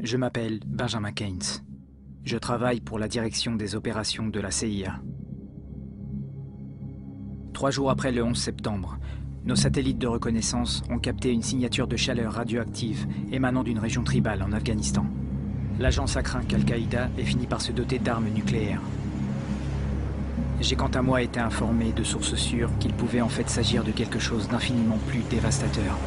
Je m'appelle Benjamin Keynes. Je travaille pour la direction des opérations de la CIA. 3 jours après le 11 septembre, nos satellites de reconnaissance ont capté une signature de chaleur radioactive émanant d'une région tribale en Afghanistan. L'agence a craint qu'Al-Qaïda ait fini par se doter d'armes nucléaires. J'ai quant à moi été informé de sources sûres qu'il pouvait en fait s'agir de quelque chose d'infiniment plus dévastateur.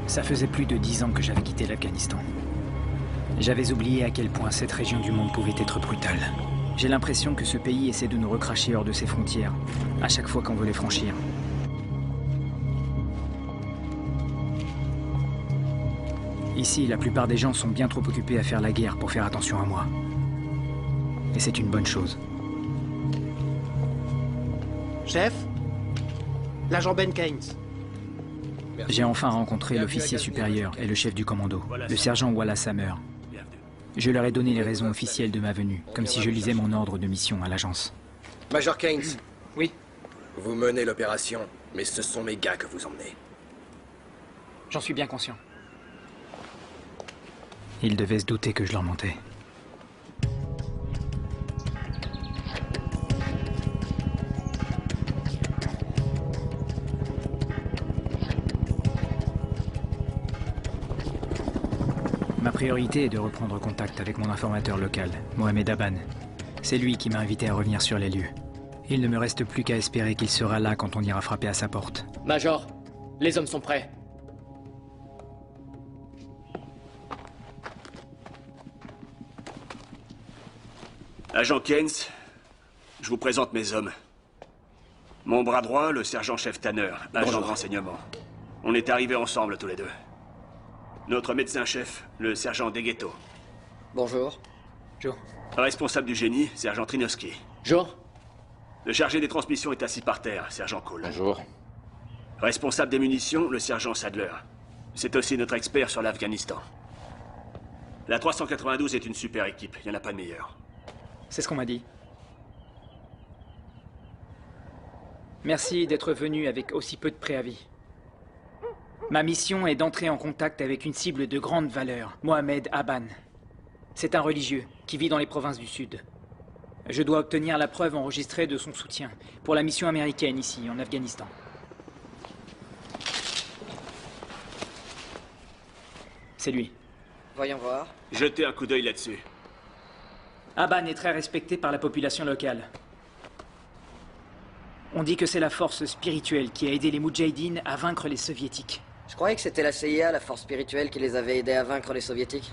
Ça faisait plus de 10 ans que j'avais quitté l'Afghanistan. J'avais oublié à quel point cette région du monde pouvait être brutale. J'ai l'impression que ce pays essaie de nous recracher hors de ses frontières, à chaque fois qu'on veut les franchir. Ici, la plupart des gens sont bien trop occupés à faire la guerre pour faire attention à moi. Et c'est une bonne chose. Chef, l'agent Ben Keynes. J'ai enfin rencontré l'officier supérieur et le chef du commando, le sergent Wallace Hammer. Je leur ai donné les raisons officielles de ma venue, comme si je lisais mon ordre de mission à l'agence. Major Keynes. Oui. Vous menez l'opération, mais ce sont mes gars que vous emmenez. J'en suis bien conscient. Ils devaient se douter que je leur mentais. Ma priorité est de reprendre contact avec mon informateur local, Mohamed Aban. C'est lui qui m'a invité à revenir sur les lieux. Il ne me reste plus qu'à espérer qu'il sera là quand on ira frapper à sa porte. Major, les hommes sont prêts. Agent Keynes, je vous présente mes hommes. Mon bras droit, le sergent-chef Tanner, agent de renseignement. On est arrivés ensemble tous les deux. Notre médecin-chef, le sergent Deghetto. Bonjour. Joe. Responsable du génie, sergent Trinowski. Jour. Le chargé des transmissions est assis par terre, sergent Cole. Bonjour. Responsable des munitions, le sergent Sadler. C'est aussi notre expert sur l'Afghanistan. La 392 est une super équipe, il n'y en a pas de meilleure. C'est ce qu'on m'a dit. Merci d'être venu avec aussi peu de préavis. Ma mission est d'entrer en contact avec une cible de grande valeur, Mohamed Aban. C'est un religieux qui vit dans les provinces du Sud. Je dois obtenir la preuve enregistrée de son soutien pour la mission américaine ici, en Afghanistan. C'est lui. Voyons voir. Jetez un coup d'œil là-dessus. Aban est très respecté par la population locale. On dit que c'est la force spirituelle qui a aidé les Moudjahidines à vaincre les Soviétiques. Je croyais que c'était la CIA, la force spirituelle, qui les avait aidés à vaincre les Soviétiques.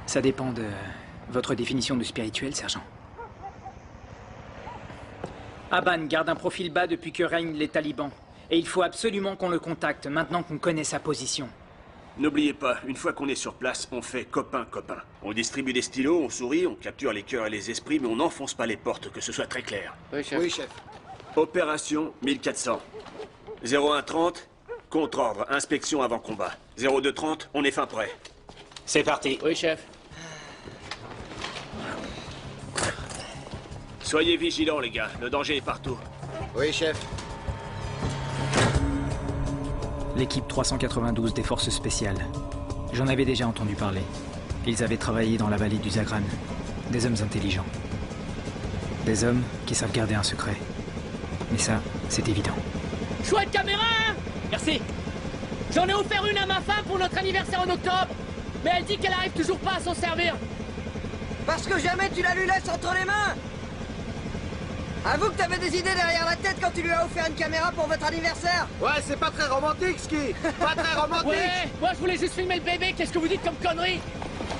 Ça dépend de votre définition de spirituel, sergent. Aban garde un profil bas depuis que règnent les talibans. Et il faut absolument qu'on le contacte, maintenant qu'on connaît sa position. N'oubliez pas, une fois qu'on est sur place, on fait copain-copain. On distribue des stylos, on sourit, on capture les cœurs et les esprits, mais on n'enfonce pas les portes, que ce soit très clair. Oui, chef. Oui, chef. Opération 1400. 0130, contre-ordre, inspection avant combat. 0230, on est fin prêt. C'est parti. Oui, chef. Soyez vigilants, les gars, le danger est partout. Oui, chef. L'équipe 392 des forces spéciales. J'en avais déjà entendu parler. Ils avaient travaillé dans la vallée du Zagran. Des hommes intelligents. Des hommes qui savent garder un secret. Mais ça, c'est évident. Chouette caméra, hein? Merci. J'en ai offert une à ma femme pour notre anniversaire en octobre. Mais elle dit qu'elle arrive toujours pas à s'en servir. Parce que jamais tu la lui laisses entre les mains. Avoue que t'avais des idées derrière la tête quand tu lui as offert une caméra pour votre anniversaire. Ouais, c'est pas très romantique, Ski. Pas très romantique. Ouais, moi je voulais juste filmer le bébé, qu'est-ce que vous dites comme connerie?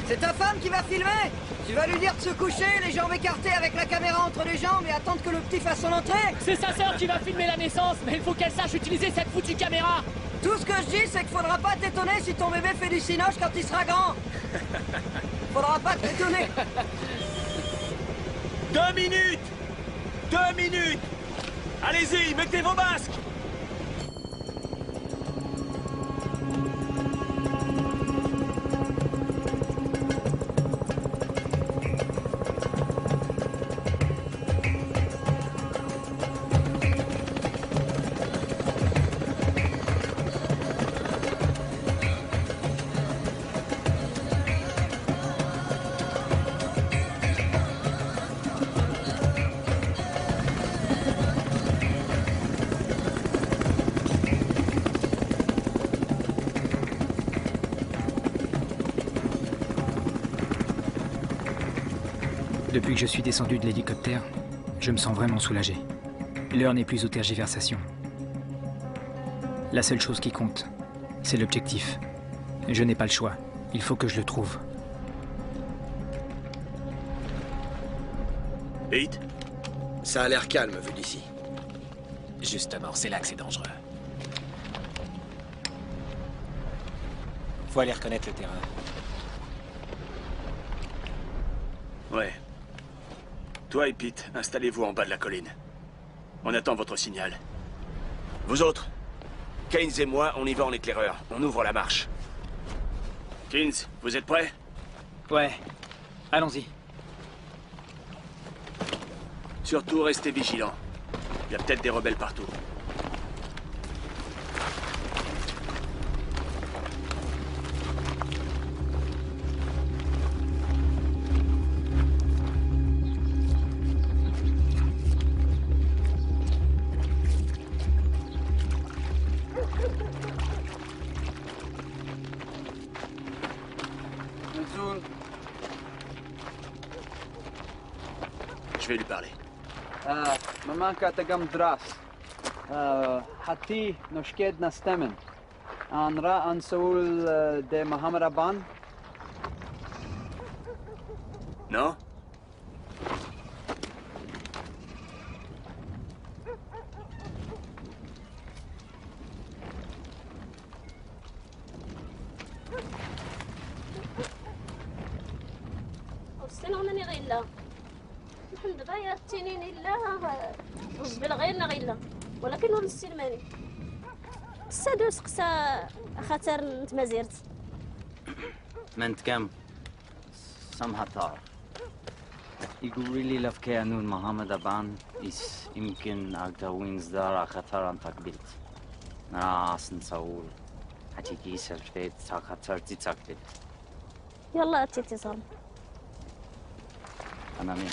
C'est ta femme qui va filmer. Tu vas lui dire de se coucher, les jambes écartées avec la caméra entre les jambes et attendre que le petit fasse son entrée. C'est sa sœur qui va filmer la naissance, mais il faut qu'elle sache utiliser cette foutue caméra. Tout ce que je dis, c'est qu'il faudra pas t'étonner si ton bébé fait du cinoche quand il sera grand. Faudra pas t'étonner. 2 minutes. 2 minutes! Allez-y, mettez vos masques! Depuis que je suis descendu de l'hélicoptère, je me sens vraiment soulagé. L'heure n'est plus aux tergiversations. La seule chose qui compte, c'est l'objectif. Je n'ai pas le choix. Il faut que je le trouve. Pete? Ça a l'air calme vu d'ici. Justement, c'est là que c'est dangereux. Faut aller reconnaître le terrain. Ouais. Toi et Pete, installez-vous en bas de la colline. On attend votre signal. Vous autres, Keynes et moi, on y va en éclaireur. On ouvre la marche. Keynes, vous êtes prêts? Ouais. Allons-y. Surtout, restez vigilants. Il y a peut-être des rebelles partout. Je vais lui parler. Mamanka tagam dras. Hati noshked nastemen. Anra ansoul de Mohammed Aban. Non? دابا يا التنين إلا بالغير غيلا ولكن ولد السلماني السادوس قسا خاطر نت ما زرت من كم سمحتار يقول really love كيانون محمد أبان إس يمكن أقدوين زدار خطر أن تقبلت ناس نسول حتيجي سلفيت خطر تتقبل يلا اتصال أنا مين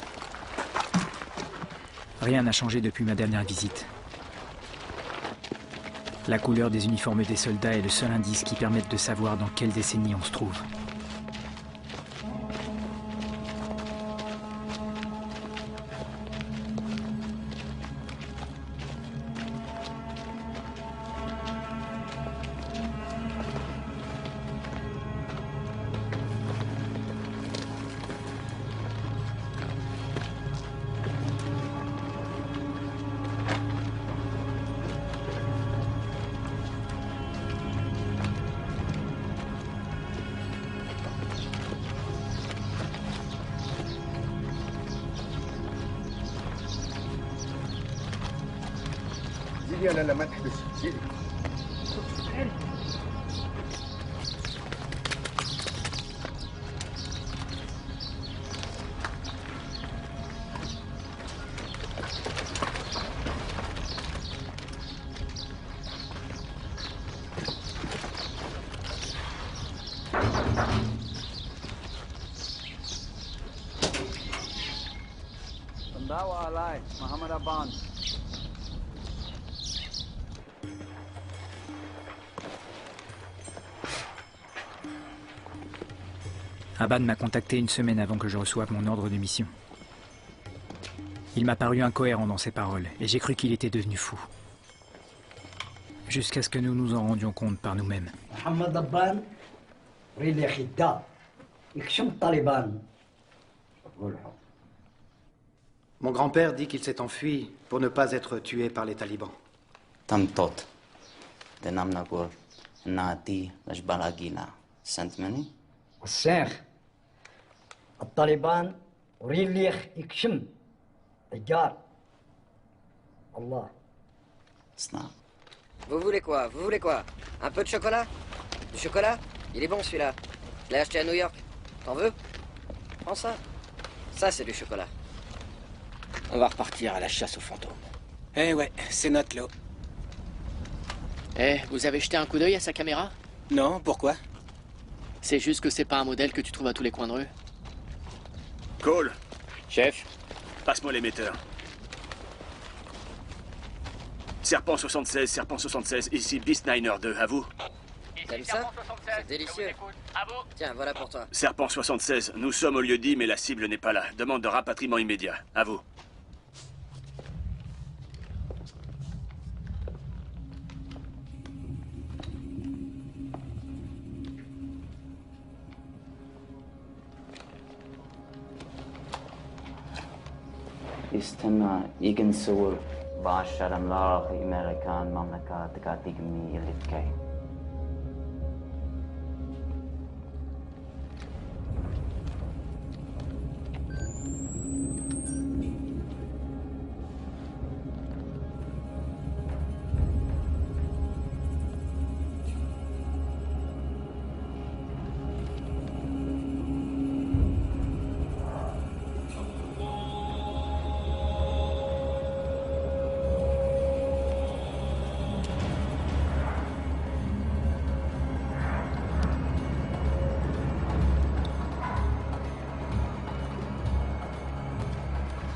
Rien n'a changé depuis ma dernière visite. La couleur des uniformes des soldats est le seul indice qui permette de savoir dans quelle décennie on se trouve. لا لا ما تحبس سيدي Tandawa alai Muhammad Aban. Aban m'a contacté une semaine avant que je reçoive mon ordre de mission. Il m'a paru incohérent dans ses paroles, et j'ai cru qu'il était devenu fou. Jusqu'à ce que nous nous en rendions compte par nous-mêmes. Mohamed Aban, ريلي خدام يكشم الطالبان. Mon grand-père dit qu'il s'est enfui pour ne pas être tué par les talibans. Tamtot. De Namnagor, Nati, Lajbalagina, Saint-Mani. الشيخ الطالبان ريليخ يكشم تجار Allah. Snap. Vous voulez quoi? Vous voulez quoi? Un peu de chocolat? Du chocolat? Il est bon celui-là. Je l'ai acheté à New York. T'en veux? Prends ça. Ça, c'est du chocolat. On va repartir à la chasse aux fantômes. Eh ouais, c'est notre lot. Eh, vous avez jeté un coup d'œil à sa caméra? Non, pourquoi? C'est juste que c'est pas un modèle que tu trouves à tous les coins de rue. Cole. Chef. Passe-moi l'émetteur. Serpent 76, ici Beast Niner 2, à vous. T'aimes ça? C'est délicieux. Tiens, voilà pour toi. Serpent 76, nous sommes au lieu dit, mais la cible n'est pas là. Demande de rapatriement immédiat. À vous. يستنى يجن صور بعشر أملاق أمريكان مملكة تقاتيك مني اللي تكاين.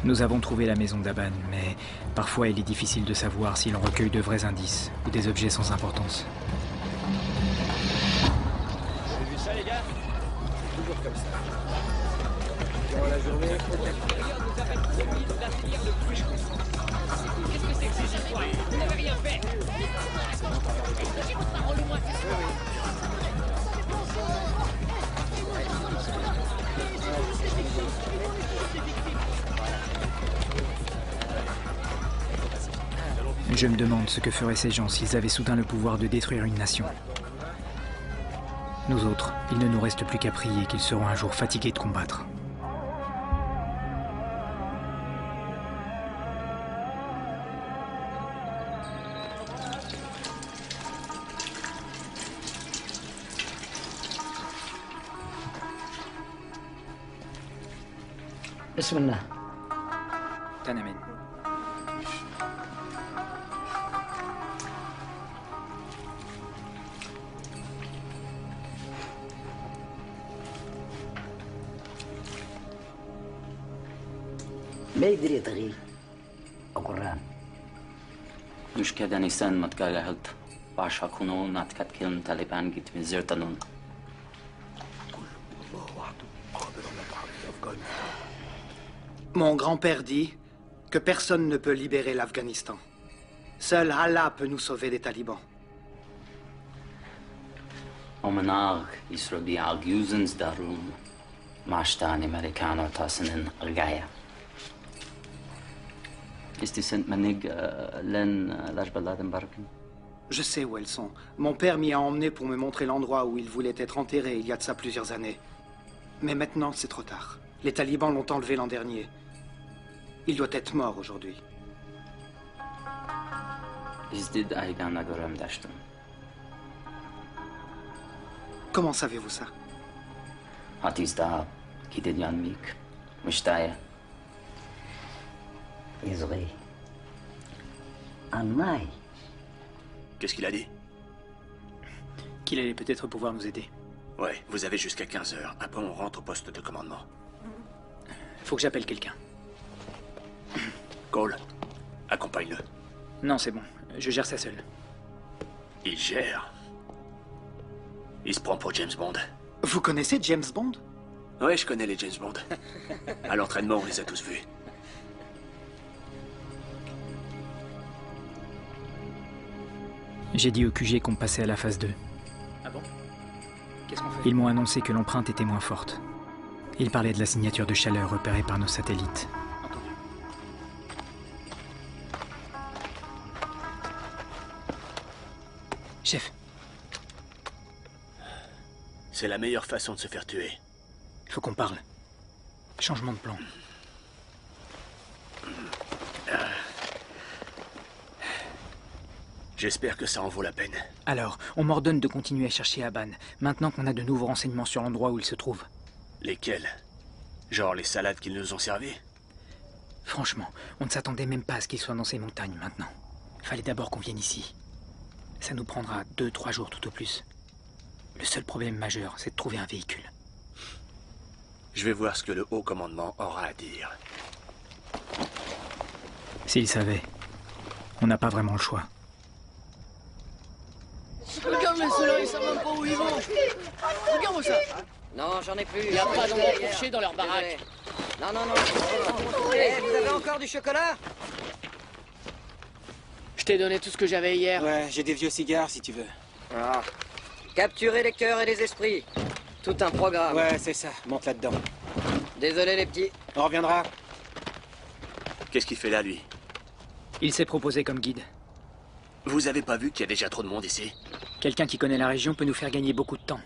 Nous avons trouvé la maison d'Aban, mais parfois il est difficile de savoir si l'on recueille de vrais indices ou des objets sans importance. Vous avez vu ça, les gars? Toujours comme ça. Durant la journée, Qu'est-ce que c'est que ces histoires? Vous n'avez rien fait. J'ai votre parole au moins. Je me demande ce que feraient ces gens s'ils avaient soudain le pouvoir de détruire une nation. Nous autres, il ne nous reste plus qu'à prier qu'ils seront un jour fatigués de combattre. بسم الله. Tanamen. ما يقدر يطغي القرآن. مش كده نيسان ما تكالهلت بعشا كونو ناتكات كيلم تاليبان جيت من زيرتنون. Mon grand-père dit que personne ne peut libérer l'Afghanistan. Seul Allah peut nous sauver des talibans. ومناغ يسربي عجوزنز دارون معشتاني أمريكانو تاسنن الجاية. Ist die sind manig len lajbaladen barken? Je sais où elles sont. Mon père m'y a emmené pour me montrer l'endroit où il voulait être enterré il y a de ça plusieurs années. Mais maintenant, c'est trop tard. Les talibans l'ont enlevé l'an dernier. Il doit être mort aujourd'hui. Izdid aygan agorem dashtum. Comment savez-vous ça? Hatizda kidid yanmik. Mishtaya. يصغي. الماي. Qu'est-ce qu'il a dit? Qu'il allait peut-être pouvoir nous aider. Ouais, vous avez jusqu'à 15 heures. Après, on rentre au poste de commandement. Faut que j'appelle quelqu'un. Cole, accompagne-le. Non, c'est bon. Je gère ça seul. Il gère. Il se prend pour James Bond. Vous connaissez James Bond? Ouais, je connais les James Bond. À l'entraînement, on les a tous vus. J'ai dit au QG qu'on passait à la phase 2. Ah bon? Qu'est-ce qu'on fait? Ils m'ont annoncé que l'empreinte était moins forte. Ils parlaient de la signature de chaleur repérée par nos satellites. Entendu. Chef. C'est la meilleure façon de se faire tuer. Faut qu'on parle. Changement de plan. J'espère que ça en vaut la peine. Alors, on m'ordonne de continuer à chercher Aban, maintenant qu'on a de nouveaux renseignements sur l'endroit où il se trouve. Lesquels? Genre les salades qu'ils nous ont servies? Franchement, on ne s'attendait même pas à ce qu'il soit dans ces montagnes maintenant. Fallait d'abord qu'on vienne ici. Ça nous prendra 2-3 jours tout au plus. Le seul problème majeur, c'est de trouver un véhicule. Je vais voir ce que le haut commandement aura à dire. S'il savait, on n'a pas vraiment le choix. Regarde-les, ceux-là, ils savent même pas où ils vont. Regarde-moi ça. Non, j'en ai plus. Il n'y a pas d'endroit pour chier dans leur baraque. Non, non, non. Eh, vous avez encore du chocolat? Je t'ai donné tout ce que j'avais hier. Ouais, j'ai des vieux cigares si tu veux. Ah. Capturer les cœurs et les esprits. Tout un programme. Ouais, c'est ça. Monte là-dedans. Désolé les petits. On reviendra. Qu'est-ce qu'il fait là, lui? Il s'est proposé comme guide. Vous avez pas vu qu'il y a déjà trop de monde ici? Quelqu'un qui connaît la région peut nous faire gagner beaucoup de temps.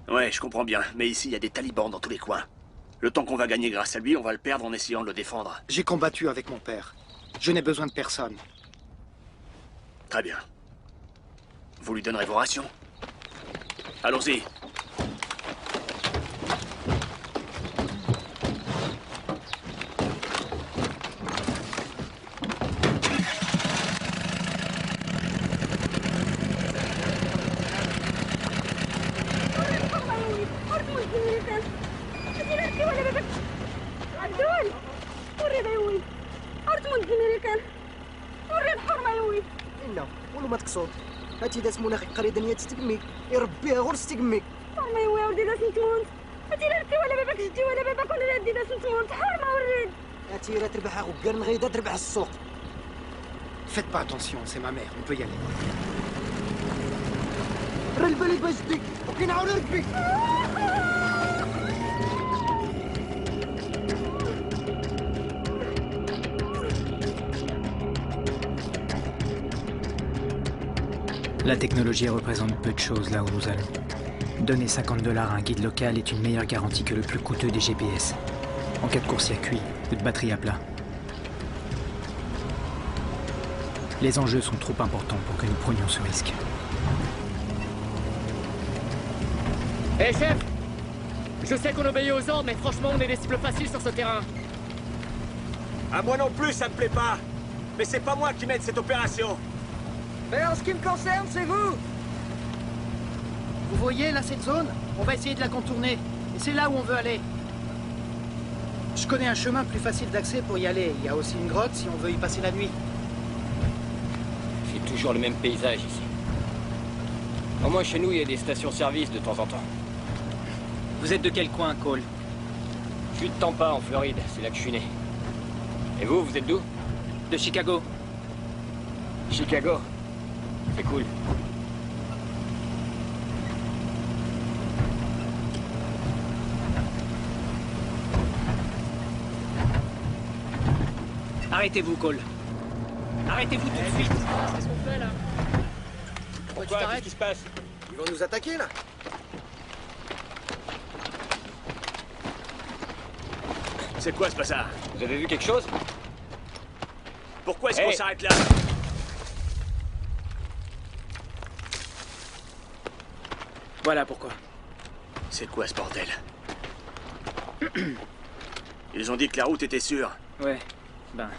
Ouais, je comprends bien, mais ici, il y a des talibans dans tous les coins. Le temps qu'on va gagner grâce à lui, on va le perdre en essayant de le défendre. J'ai combattu avec mon père. Je n'ai besoin de personne. Très bien. Vous lui donnerez vos rations? Allons-y. والله ما تقصد هاتي داس مناخ قريدا نيا تستقمي يربيها غور تستقمي حرمه يا ولدي داس نتموت هاتي لا ركي ولا باباك جدي ولا باباك ولا ردي داس نتموت حرمه ولد هاتي راه تربح غكر غيدا تربح السوق. Faites pas attention, c'est ma mère, on peut y aller. راه البلد باش جدي وكينعاود ركبي. La technologie représente peu de choses là où nous allons. Donner $50 à un guide local est une meilleure garantie que le plus coûteux des GPS. En cas de court-circuit ou de batterie à plat. Les enjeux sont trop importants pour que nous prenions ce risque. Hé, chef! Je sais qu'on obéit aux ordres, mais franchement, on est des cibles faciles sur ce terrain. À moi non plus, ça me plaît pas. Mais c'est pas moi qui mène cette opération. Mais en ce qui me concerne, c'est vous. Vous voyez là cette zone? On va essayer de la contourner. Et c'est là où on veut aller. Je connais un chemin plus facile d'accès pour y aller. Il y a aussi une grotte si on veut y passer la nuit. C'est toujours le même paysage ici. Au moins chez nous, il y a des stations-service de temps en temps. Vous êtes de quel coin, Cole? Je suis de Tampa, en Floride. C'est là que je suis né. Et vous, vous êtes d'où? De Chicago. Chicago? C'est cool. Arrêtez-vous, Cole. Arrêtez-vous tout de suite. Qu'est-ce qu'on fait là? Pourquoi? Qu'est-ce qui se passe? Ils vont nous attaquer là. C'est quoi ce bazar? Vous avez vu quelque chose? Pourquoi est-ce qu'on s'arrête là? Voilà pourquoi. C'est quoi ce bordel? Ils ont dit que la route était sûre. Ouais, ben...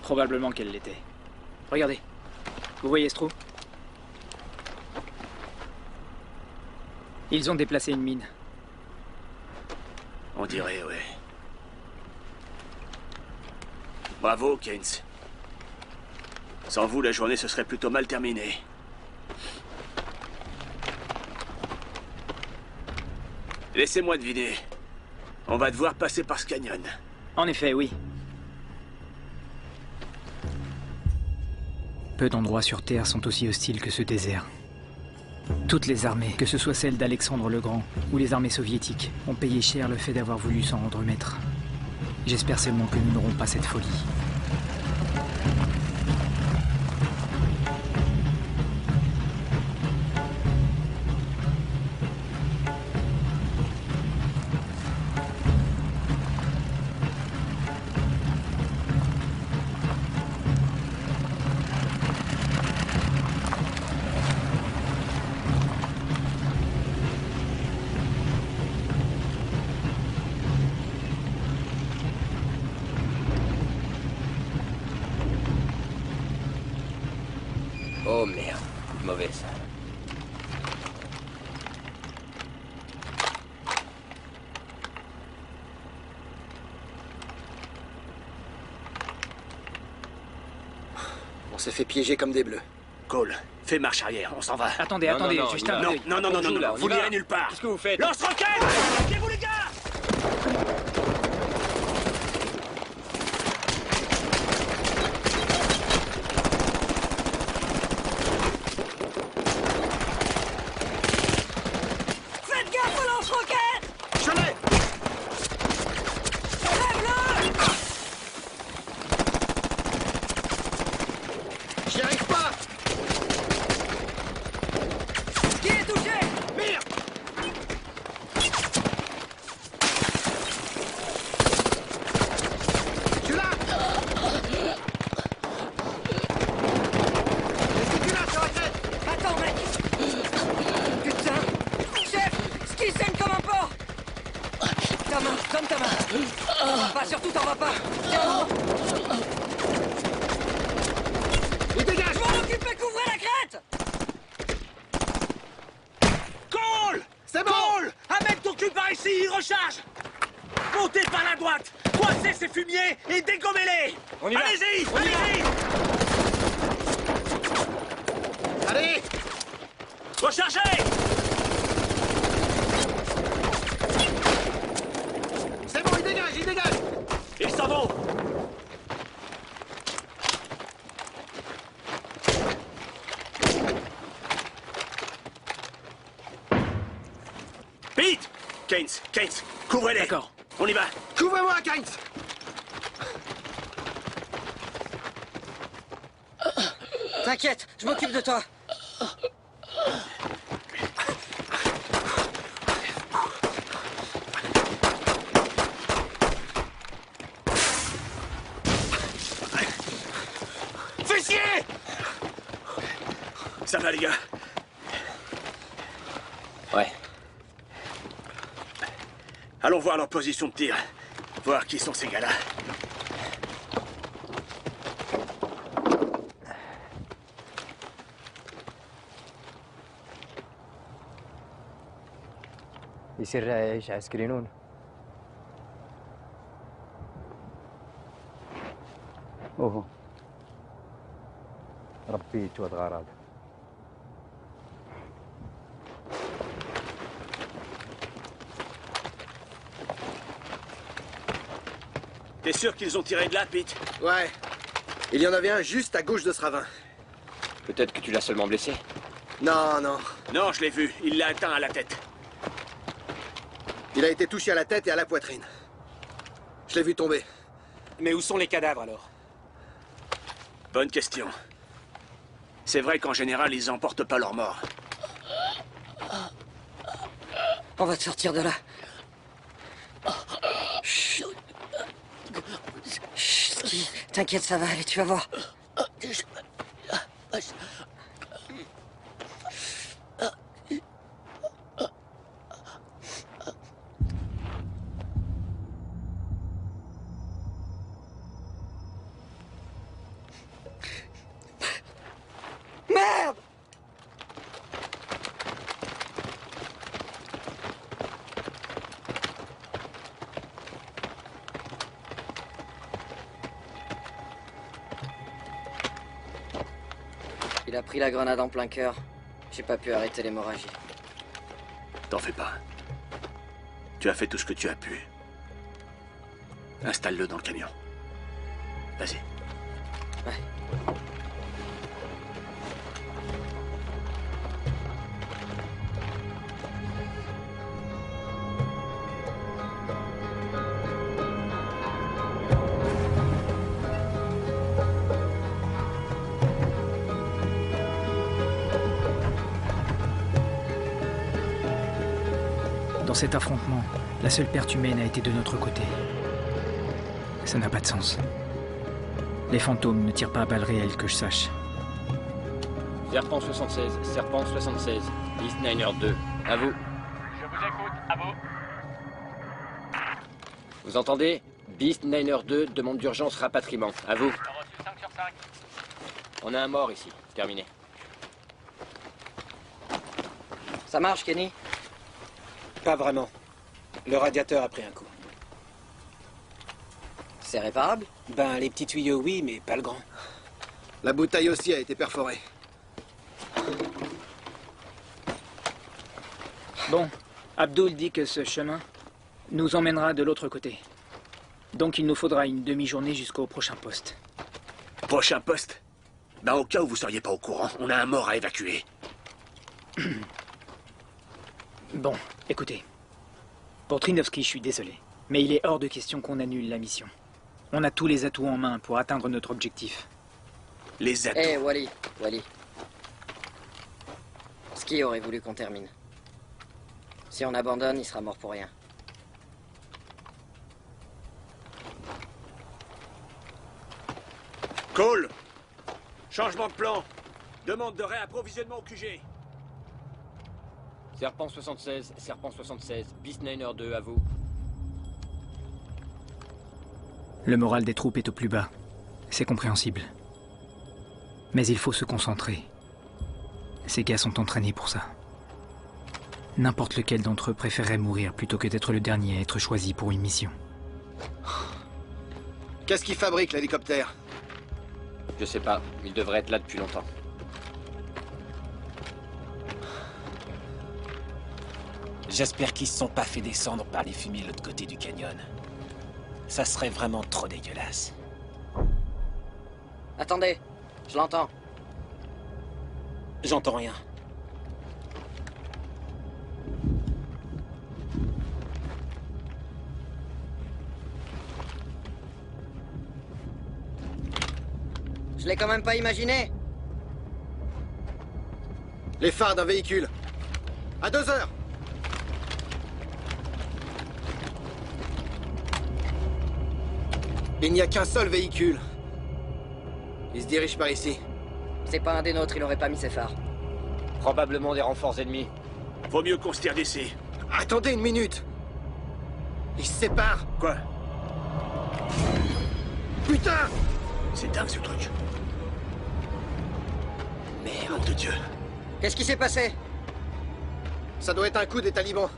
probablement qu'elle l'était. Regardez. Vous voyez ce trou? Ils ont déplacé une mine. On dirait, ouais. Bravo, Keynes. Sans vous, la journée se serait plutôt mal terminée. Laissez-moi deviner. On va devoir passer par ce canyon. En effet, oui. Peu d'endroits sur Terre sont aussi hostiles que ce désert. Toutes les armées, que ce soit celles d'Alexandre le Grand ou les armées soviétiques, ont payé cher le fait d'avoir voulu s'en rendre maître. J'espère seulement que nous n'aurons pas cette folie. s'est fait piéger comme des bleus. Cole, fais marche arrière, on s'en va. Attendez, attendez, juste un... Non, vous n'irez nulle part. Qu'est-ce que vous faites? Lance-roquette! Aidez-vous les gars! Faites gaffe au lance-roquettes! Je l'ai! J'y arrive pas! Qui est touché? Mire! Je suis là! Qu'est-ce que tu l'as sur la tête? Attends, mec! Putain! Chef! Ski saigne comme un porc! Ta main, donne ta main! T'en vas pas, surtout t'en vas pas! Tiens, Il dégage! je m'en occupe et couvrez la crête! Cole! C'est bon! Cole! Amène ton cul par ici, il recharge! Montez par la droite! Coincez ces fumiers et dégommez-les! On y va. Allez-y! Allez-y! Allez! Rechargez! C'est bon, il dégage, il dégage! Ils s'en vont! Pete! Keynes, couvrez-les! D'accord. On y va! Couvrez-moi, Keynes! T'inquiète, je m'occupe de toi. Fessier! Ça va, les gars? Ouais. Allons voir leur position de tir. Voir qui sont ces gars-là. يصير ايش عسكرينون اوه ربي تواد غراد T'es sûr qu'ils ont tiré de là, Pete? Ouais. Il y en avait un juste à gauche de ce ravin. Peut-être que tu l'as seulement blessé. Non, non. Non, je l'ai vu. Il l'a atteint à la tête. Il a été touché à la tête et à la poitrine. Je l'ai vu tomber. Mais où sont les cadavres, alors? Bonne question. C'est vrai qu'en général, ils emportent pas leurs morts. On va te sortir de là. Chut. Chut. T'inquiète, ça va aller, tu vas voir. Merde! Il a pris la grenade en plein cœur. J'ai pas pu arrêter l'hémorragie. T'en fais pas. Tu as fait tout ce que tu as pu. Installe-le dans le camion. Vas-y. Ouais. Dans cet affrontement, la seule perte humaine a été de notre côté. Ça n'a pas de sens. Les fantômes ne tirent pas à balles réelles que je sache. Serpent 76, Serpent 76, East Niner 2, à vous. Je vous écoute, à vous. Vous entendez? Beast Niner 2 demande d'urgence rapatriement, à vous. Reçu 5 sur 5. On a un mort ici, terminé. Ça marche, Kenny? Pas vraiment. Le radiateur a pris un coup. C'est réparable? Ben, les petits tuyaux, oui, mais pas le grand. La bouteille aussi a été perforée. Bon, Abdul dit que ce chemin nous emmènera de l'autre côté. Donc il nous faudra une demi-journée jusqu'au prochain poste. Prochain poste? Ben au cas où vous seriez pas au courant, on a un mort à évacuer. Bon, écoutez. Pour Trinovski, je suis désolé. Mais il est hors de question qu'on annule la mission. On a tous les atouts en main pour atteindre notre objectif. Les atouts? Eh, Wally. Ski aurait voulu qu'on termine. Si on abandonne, il sera mort pour rien. Cole! Changement de plan. Demande de réapprovisionnement au QG. Serpent 76, Beast Niner 2, à vous. Le moral des troupes est au plus bas. C'est compréhensible. Mais il faut se concentrer. Ces gars sont entraînés pour ça. N'importe lequel d'entre eux préférerait mourir plutôt que d'être le dernier à être choisi pour une mission. Qu'est-ce qui fabrique l'hélicoptère? Je sais pas, il devrait être là depuis longtemps. J'espère qu'ils se sont pas fait descendre par les fumiers de l'autre côté du canyon. Ça serait vraiment trop dégueulasse. Attendez, je l'entends. J'entends rien. Je l'ai quand même pas imaginé. Les phares d'un véhicule. À 2 heures. Il n'y a qu'un seul véhicule. Il se dirige par ici. C'est pas un des nôtres, il aurait pas mis ses phares. Probablement des renforts ennemis. Vaut mieux qu'on se tire d'ici. Attendez une minute. Ils se séparent. Quoi? Putain! C'est dingue ce truc. Merde de Dieu. Qu'est-ce qui s'est passé? Ça doit être un coup des talibans.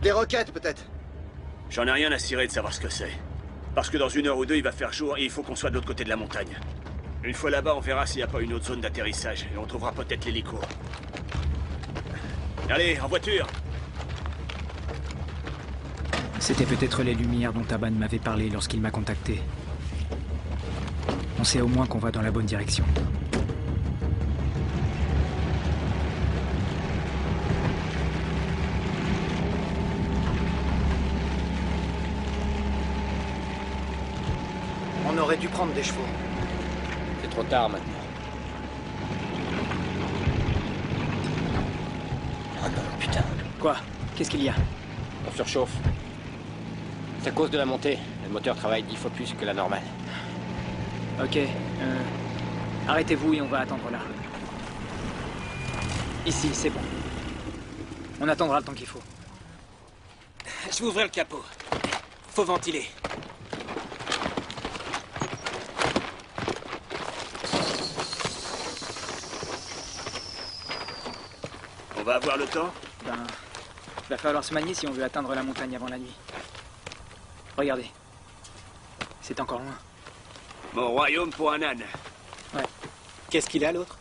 Des roquettes, peut-être. J'en ai rien à cirer de savoir ce que c'est. Parce que dans 1 heure ou 2, il va faire jour et il faut qu'on soit de l'autre côté de la montagne. Une fois là-bas, on verra s'il n'y a pas une autre zone d'atterrissage et on trouvera peut-être l'hélico. Allez, en voiture! C'était peut-être les lumières dont Taban m'avait parlé lorsqu'il m'a contacté. On sait au moins qu'on va dans la bonne direction. On aurait dû prendre des chevaux. C'est trop tard maintenant. Oh non, putain. Quoi? Qu'est-ce qu'il y a? On surchauffe. C'est à cause de la montée. Le moteur travaille 10 fois plus que la normale. Ok. Arrêtez-vous et on va attendre là. Ici, c'est bon. On attendra le temps qu'il faut. Je vais ouvrir le capot. Faut ventiler. On va avoir le temps? Ben, il va falloir se manier si on veut atteindre la montagne avant la nuit. Regardez. C'est encore loin. Mon royaume pour un âne. Ouais. Qu'est-ce qu'il a, l'autre?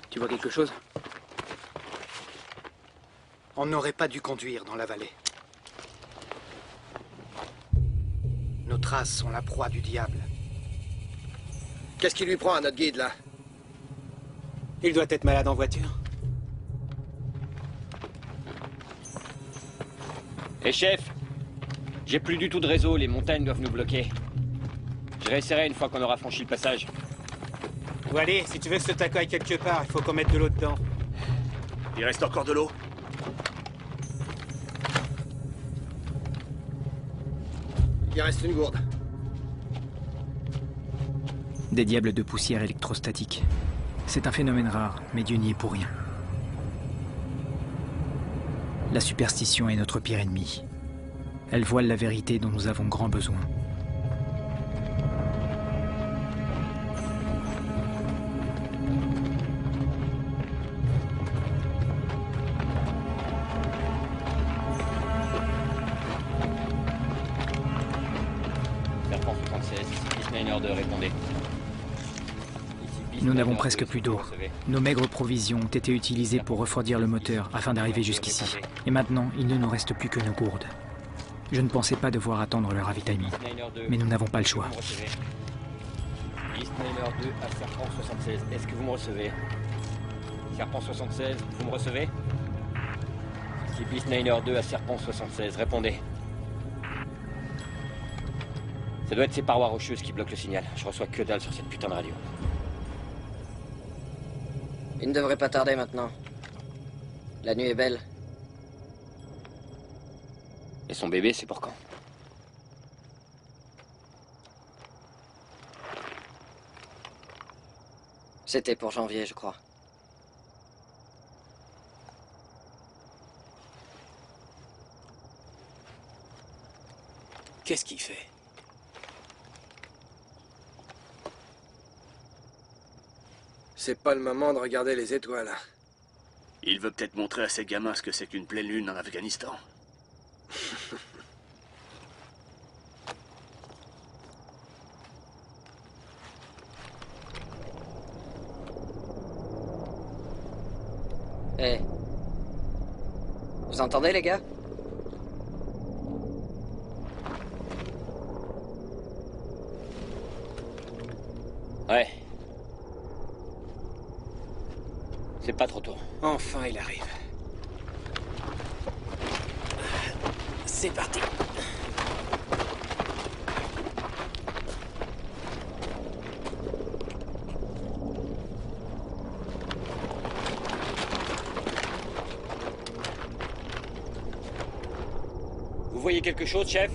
Tu vois quelque chose? On n'aurait pas dû conduire dans la vallée. Nos traces sont la proie du diable. Qu'est-ce qui lui prend à notre guide, là? Il doit être malade en voiture. Et chef, j'ai plus du tout de réseau, les montagnes doivent nous bloquer. Je réessayerai une fois qu'on aura franchi le passage. Ou allez, si tu veux que ce taco aille quelque part, il faut qu'on mette de l'eau dedans. Il reste encore de l'eau? Il reste une gourde. Des diables de poussière électrostatique. C'est un phénomène rare, mais Dieu n'y est pour rien. La superstition est notre pire ennemi. Elle voile la vérité dont nous avons grand besoin. répondez. Nous n'avons presque plus d'eau. Nos maigres provisions ont été utilisées pour refroidir le moteur afin d'arriver jusqu'ici. Et maintenant, il ne nous reste plus que nos gourdes. Je ne pensais pas devoir attendre le ravitaillement. Mais nous n'avons pas le choix. East Niner 2 à Serpent 76. Est-ce que vous me recevez? Serpent 76, vous me recevez? Ici Beast Niner 2 à Serpent 76, répondez. Ça doit être ces parois rocheuses qui bloquent le signal. Je reçois que dalle sur cette putain de radio. Il ne devrait pas tarder maintenant. La nuit est belle. Et son bébé, c'est pour quand? C'était pour janvier, je crois. Qu'est-ce qu'il fait? C'est pas le moment de regarder les étoiles. Il veut peut-être montrer à ses gamins ce que c'est qu'une pleine lune en Afghanistan. Eh. Vous entendez, les gars? Ouais. C'est pas trop tôt. Enfin, il arrive. C'est parti. Vous voyez quelque chose, chef?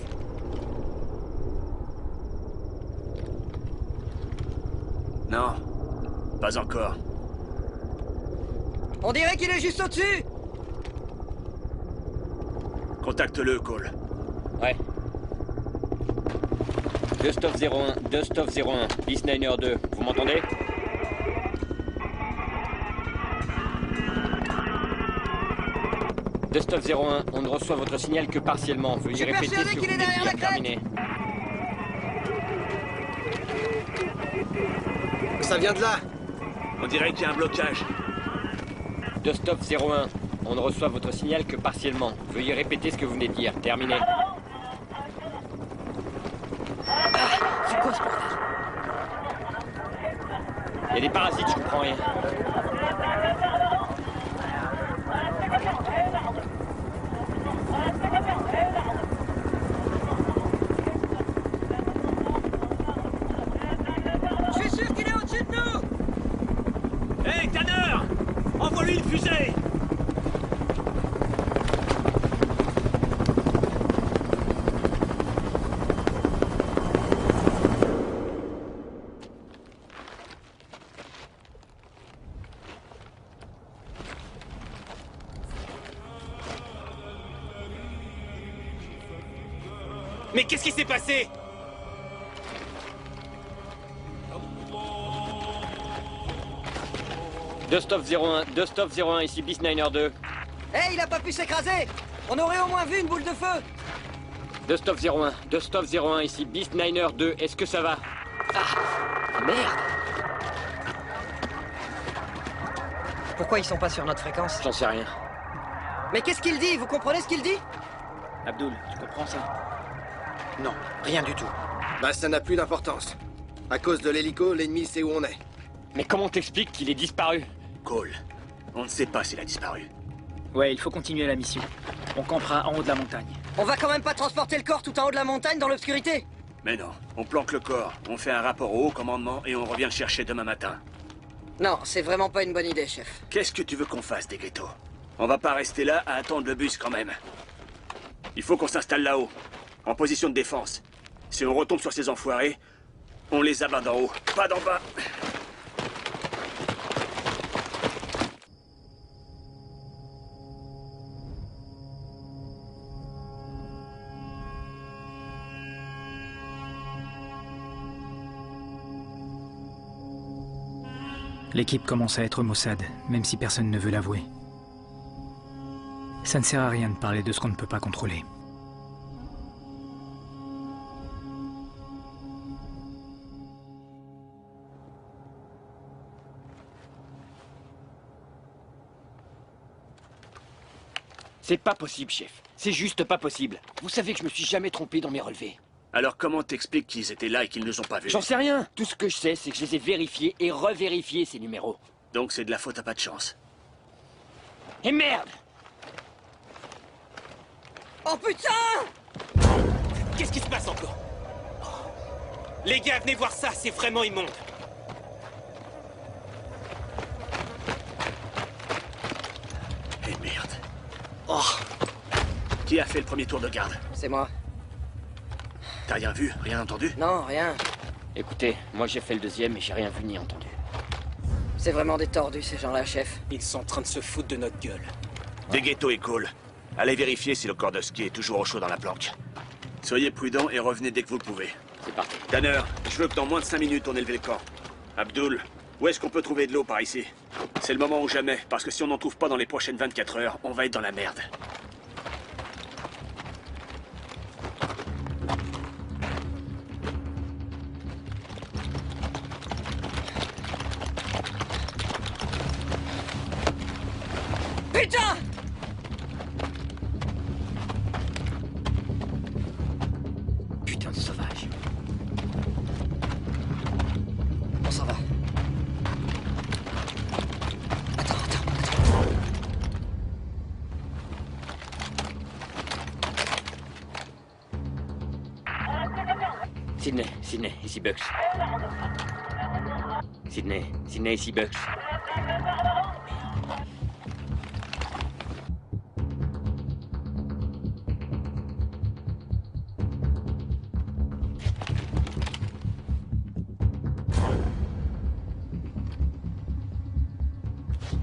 Non, pas encore. On dirait qu'il est juste au-dessus! Contacte-le, Cole. Ouais. Dustov 01, Dustov 01, Beast Niner 2, vous m'entendez? Dustov 01, on ne reçoit votre signal que partiellement. Veuillez répéter ce que vous venez de dire. Terminé. Ça vient de là. On dirait qu'il y a un blocage. Dustov 01, on ne reçoit votre signal que partiellement. Veuillez répéter ce que vous venez de dire. Terminé. C'est quoi ce bordel? Il y a des parasites, je comprends rien. Je suis sûr qu'il est au-dessus de nous! Hé, Tanner! Envoie-lui une fusée! Mais qu'est-ce qui s'est passé? Dustov 01, Dustov 01, ici Beast Niner 2. Eh, il a pas pu s'écraser! On aurait au moins vu une boule de feu! Dustov 01, Dustov 01, ici Beast Niner 2. Est-ce que ça va? Ah, merde! Pourquoi ils sont pas sur notre fréquence? J'en sais rien. Mais qu'est-ce qu'il dit? Vous comprenez ce qu'il dit? Abdul, tu comprends ça? Non, rien du tout. Bah, ça n'a plus d'importance. À cause de l'hélico, l'ennemi sait où on est. Mais comment t'expliques qu'il est disparu? Cole, on ne sait pas s'il a disparu. Ouais, il faut continuer la mission. On campera en haut de la montagne. On va quand même pas transporter le corps tout en haut de la montagne dans l'obscurité? Mais non, on planque le corps, on fait un rapport au haut commandement et on revient le chercher demain matin. Non, c'est vraiment pas une bonne idée, chef. Qu'est-ce que tu veux qu'on fasse, des ghettos? On va pas rester là à attendre le bus quand même. Il faut qu'on s'installe là-haut, en position de défense. Si on retombe sur ces enfoirés, on les abat d'en haut, pas d'en bas. L'équipe commence à être maussade, même si personne ne veut l'avouer. Ça ne sert à rien de parler de ce qu'on ne peut pas contrôler. C'est pas possible, chef. C'est juste pas possible. Vous savez que je me suis jamais trompé dans mes relevés. Alors comment t'expliques qu'ils étaient là et qu'ils ne nous ont pas vus? J'en sais rien. Tout ce que je sais, c'est que je les ai vérifiés et revérifiés, ces numéros. Donc c'est de la faute à pas de chance. Et merde! Oh putain! Qu'est-ce qui se passe encore? Les gars, venez voir ça, c'est vraiment immonde. Eh merde. Oh! Qui a fait le premier tour de garde? C'est moi. T'as rien vu? Rien entendu? Non, rien. Écoutez, moi j'ai fait le deuxième et j'ai rien vu ni entendu. C'est vraiment des tordus, ces gens-là, chef. Ils sont en train de se foutre de notre gueule. Des ghettos et Cole. Allez vérifier si le corps de ski est toujours au chaud dans la planque. Soyez prudents et revenez dès que vous le pouvez. C'est parti. Tanner, je veux que dans moins de 5 minutes on ait levé le camp. Abdul, où est-ce qu'on peut trouver de l'eau par ici? C'est le moment ou jamais, parce que si on n'en trouve pas dans les prochaines 24 heures, on va être dans la merde. Putain! Putain de sauvage. On s'en va. Sydney, ici Bucks. Sydney, ici Bucks.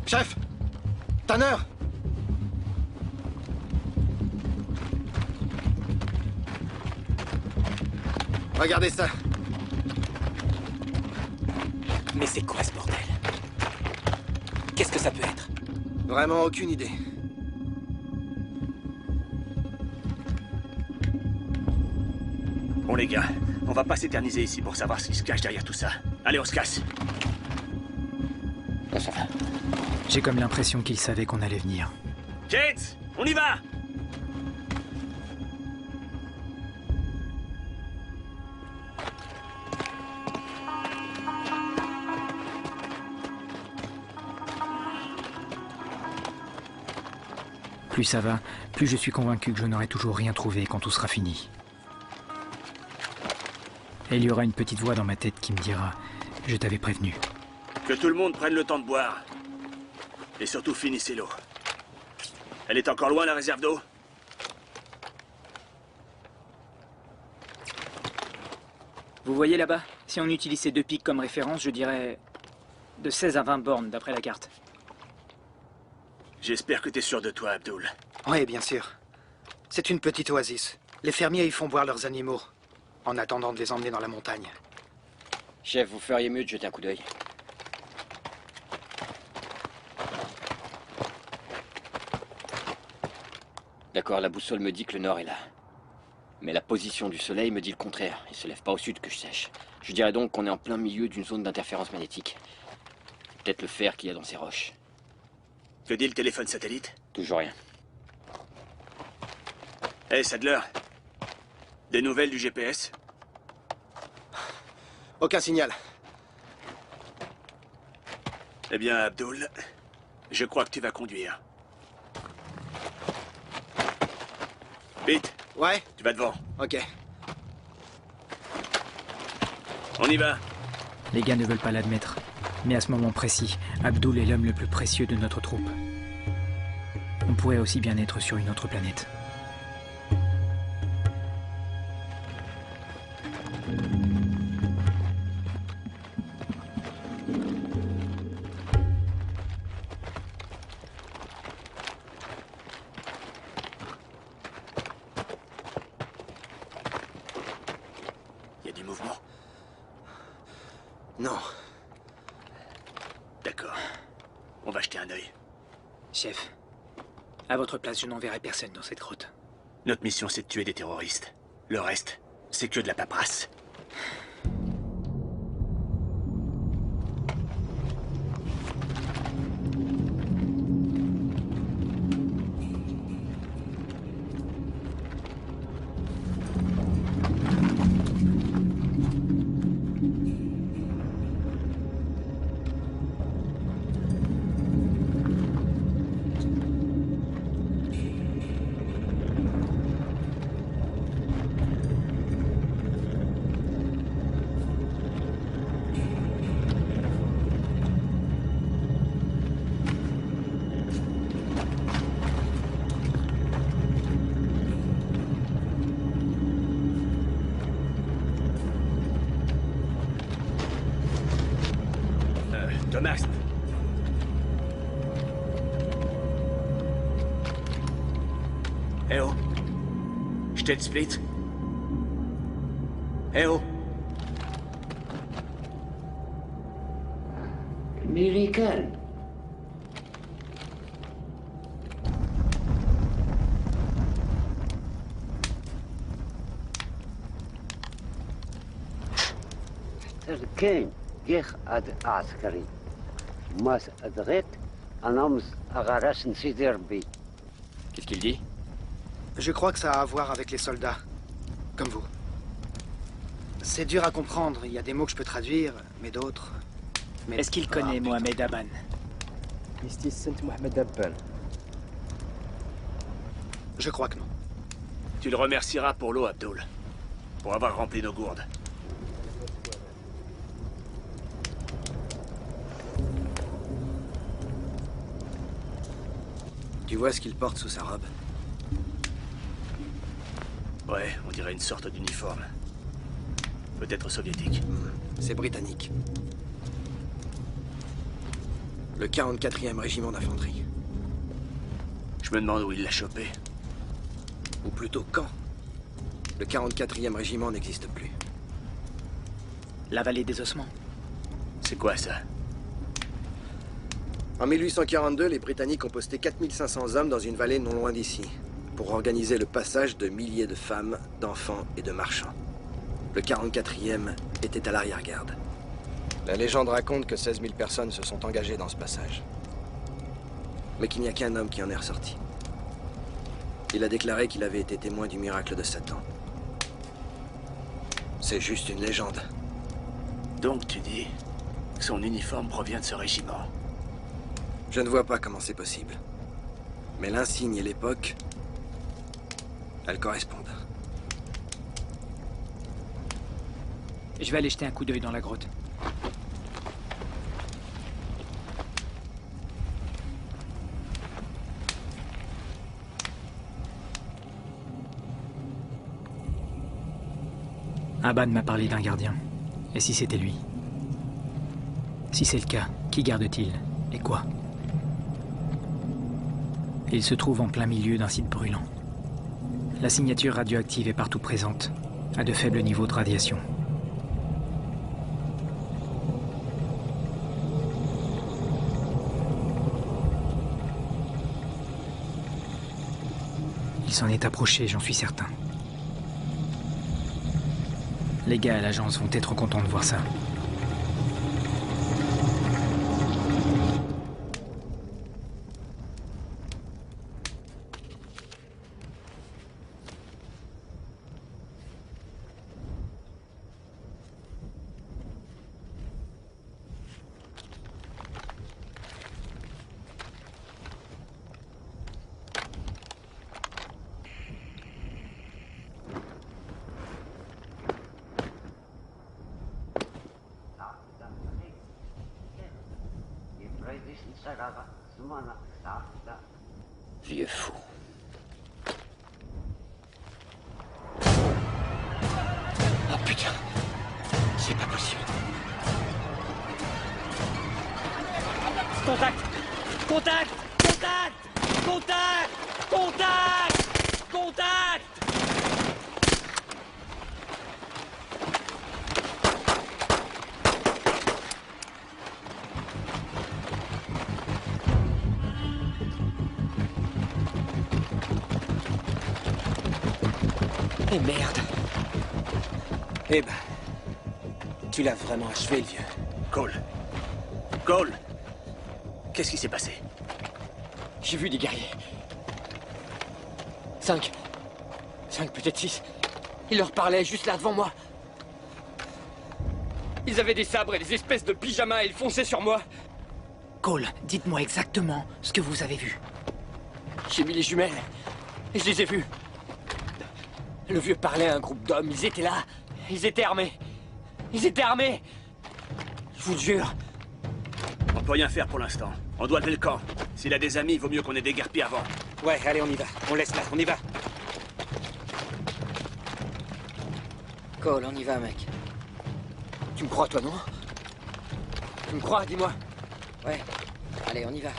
Chef! Tanner! Regardez ça. Mais c'est quoi ce bordel? Qu'est-ce que ça peut être? Vraiment aucune idée. Bon les gars, on va pas s'éterniser ici pour savoir ce qui se cache derrière tout ça. Allez, on se casse. On s'en va. J'ai comme l'impression qu'ils savaient qu'on allait venir. Kate, on y va! Plus ça va, plus je suis convaincu que je n'aurai toujours rien trouvé quand tout sera fini. Et il y aura une petite voix dans ma tête qui me dira « Je t'avais prévenu ». Que tout le monde prenne le temps de boire. Et surtout, finissez l'eau. Elle est encore loin, la réserve d'eau? Vous voyez là-bas? Si on utilise ces 2 pics comme référence, je dirais de 16 à 20 bornes d'après la carte. J'espère que t'es sûr de toi, Abdul. Oui, bien sûr. C'est une petite oasis. Les fermiers y font boire leurs animaux, en attendant de les emmener dans la montagne. Chef, vous feriez mieux de jeter un coup d'œil. D'accord, la boussole me dit que le nord est là. Mais la position du soleil me dit le contraire. Il se lève pas au sud que je sache. Je dirais donc qu'on est en plein milieu d'une zone d'interférence magnétique. Peut-être le fer qu'il y a dans ces roches. Que dit le téléphone satellite? Toujours rien. Hey, Sadler. Des nouvelles du GPS? Aucun signal. Eh bien, Abdul, je crois que tu vas conduire. Pete? Ouais? Tu vas devant. Ok. On y va. Les gars ne veulent pas l'admettre. Mais à ce moment précis, Abdul est l'homme le plus précieux de notre troupe. On pourrait aussi bien être sur une autre planète. Il y a du mouvement? Non. D'accord. On va jeter un œil. Chef, à votre place, je n'enverrai personne dans cette grotte. Notre mission, c'est de tuer des terroristes. Le reste, c'est que de la paperasse. Thomas. Eh oh. Je t'ai split. Eh oh. Miracle. كاين جيخ عسكري ماس أدغيت أنا مس أغارس نسيدي ربي. Qu'est-ce qu'il dit? Je crois que ça a à voir avec les soldats, comme vous. C'est dur à comprendre, il y a des mots que je peux traduire, mais d'autres... Est-ce qu'il connaît Mohamed Aban? Je crois que non. Tu le remercieras pour l'eau, Abdul. Pour avoir rempli nos gourdes. Tu vois ce qu'il porte sous sa robe? Ouais, on dirait une sorte d'uniforme. Peut-être soviétique. C'est britannique. Le 44e régiment d'infanterie. Je me demande où il l'a chopé. Ou plutôt quand. Le 44e régiment n'existe plus. La vallée des ossements. C'est quoi ça? En 1842, les Britanniques ont posté 4500 hommes dans une vallée non loin d'ici, pour organiser le passage de milliers de femmes, d'enfants et de marchands. Le 44e était à l'arrière-garde. La légende raconte que 16 000 personnes se sont engagées dans ce passage. Mais qu'il n'y a qu'un homme qui en est ressorti. Il a déclaré qu'il avait été témoin du miracle de Satan. C'est juste une légende. Donc tu dis que son uniforme provient de ce régiment? Je ne vois pas comment c'est possible. Mais l'insigne et l'époque, elles correspondent. Je vais aller jeter un coup d'œil dans la grotte. Aban m'a parlé d'un gardien. Et si c'était lui? Si c'est le cas, qui garde-t-il? Et quoi? Il se trouve en plein milieu d'un site brûlant. La signature radioactive est partout présente, à de faibles niveaux de radiation. Il s'en est approché, j'en suis certain. Les gars à l'agence vont être contents de voir ça. Vieux fou. Oh putain, c'est pas possible. Contact! Contact! Contact! Contact! Contact! Contact! Et merde. Eh ben, tu l'as vraiment achevé, le vieux. Cole. Cole! Qu'est-ce qui s'est passé? J'ai vu des guerriers. 5, peut-être 6. Ils leur parlaient juste là devant moi. Ils avaient des sabres et des espèces de pyjamas et ils fonçaient sur moi. Cole, dites-moi exactement ce que vous avez vu. J'ai mis les jumelles et je les ai vus. Le vieux parlait à un groupe d'hommes, ils étaient là. Ils étaient armés. Ils étaient armés. Je vous jure. On peut rien faire pour l'instant. On doit lever le camp. S'il a des amis, il vaut mieux qu'on ait déguerpi avant. Ouais, allez, on y va. On laisse là, on y va. Cole, on y va, mec. Tu me crois, toi, non? Tu me crois, dis-moi. Ouais. Allez, on y va.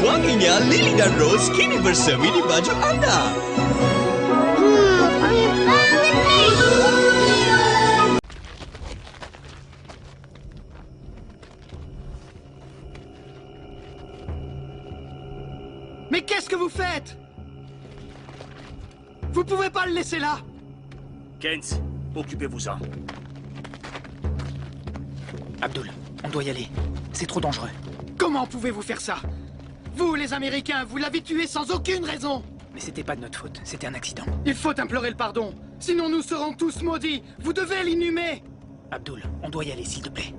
Wanginya Lily dan Rose kini bersemi di baju Anda. Mais qu'est-ce que vous faites? Vous pouvez pas le laisser là. Keynes, occupez-vous-en. Abdul, on doit y aller. C'est trop dangereux. Comment pouvez-vous faire ça? Vous, les Américains, vous l'avez tué sans aucune raison. Mais c'était pas de notre faute, c'était un accident. Il faut implorer le pardon. Sinon nous serons tous maudits. Vous devez l'inhumer. Abdul, on doit y aller, s'il te plaît.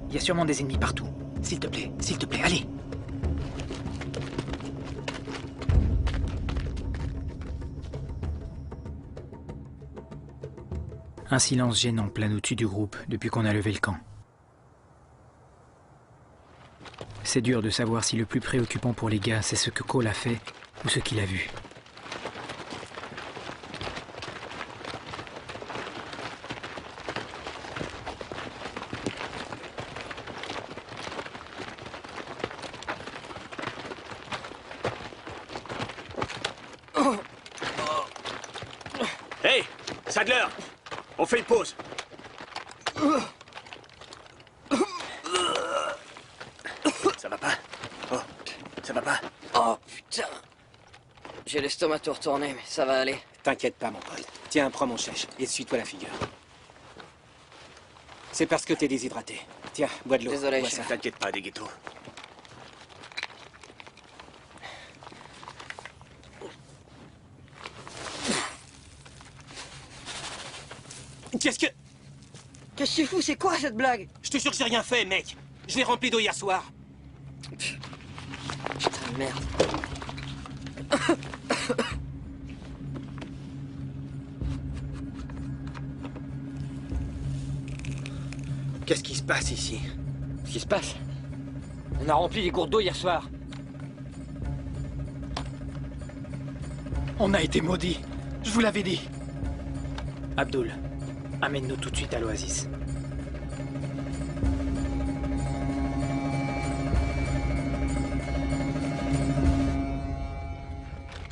Il y a sûrement des ennemis partout. S'il te plaît, allez. Un silence gênant plane au-dessus du groupe depuis qu'on a levé le camp. C'est dur de savoir si le plus préoccupant pour les gars, c'est ce que Cole a fait ou ce qu'il a vu. Hey, Sadler, on fait une pause. Ça va pas? Oh, ça va pas? Oh, putain. J'ai l'estomac tout retourné, mais ça va aller. T'inquiète pas, mon pote. Tiens, prends mon chèche et essuie-toi la figure. C'est parce que t'es déshydraté. Tiens, bois de l'eau. Désolé, bois chef. ça. T'inquiète pas, des ghettos. Qu'est-ce que... Qu'est-ce que tu fous? C'est quoi cette blague? Je te jure que j'ai rien fait, mec. Je l'ai rempli d'eau hier soir. Putain de merde. Qu'est-ce qui se passe ici? Ce qui se passe? On a rempli les gourdes d'eau hier soir. On a été maudits. Je vous l'avais dit. Abdul, amène-nous tout de suite à l'oasis.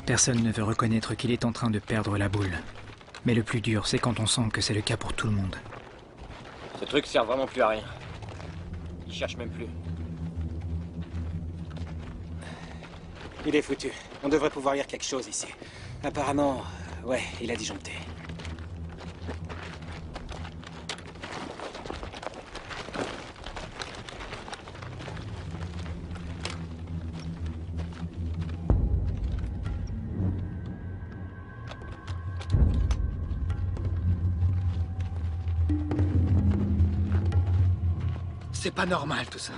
Personne ne veut reconnaître qu'il est en train de perdre la boule. Mais le plus dur, c'est quand on sent que c'est le cas pour tout le monde. Ce truc sert vraiment plus à rien. Il cherche même plus. Il est foutu. On devrait pouvoir lire quelque chose ici. Apparemment, ouais, il a disjoncté. C'est pas normal tout ça.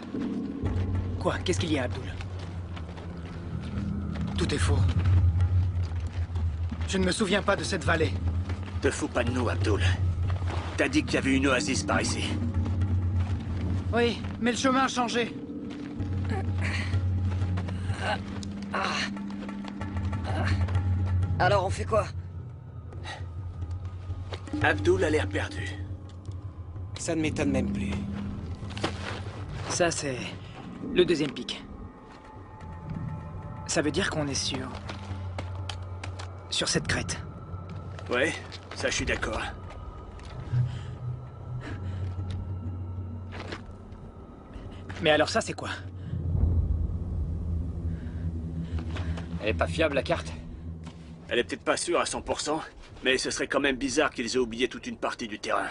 Quoi? Qu'est-ce qu'il y a, Abdul? Tout est faux. Je ne me souviens pas de cette vallée. Te fous pas de nous, Abdul. T'as dit qu'il y avait une oasis par ici. Oui, mais le chemin a changé. Alors on fait quoi? Abdul a l'air perdu. Ça ne m'étonne même plus. Ça, c'est le deuxième pic. Ça veut dire qu'on est sur cette crête. Ouais, ça je suis d'accord. Mais alors ça, c'est quoi? Elle est pas fiable, la carte? Elle est peut-être pas sûre à 100%, mais ce serait quand même bizarre qu'ils aient oublié toute une partie du terrain.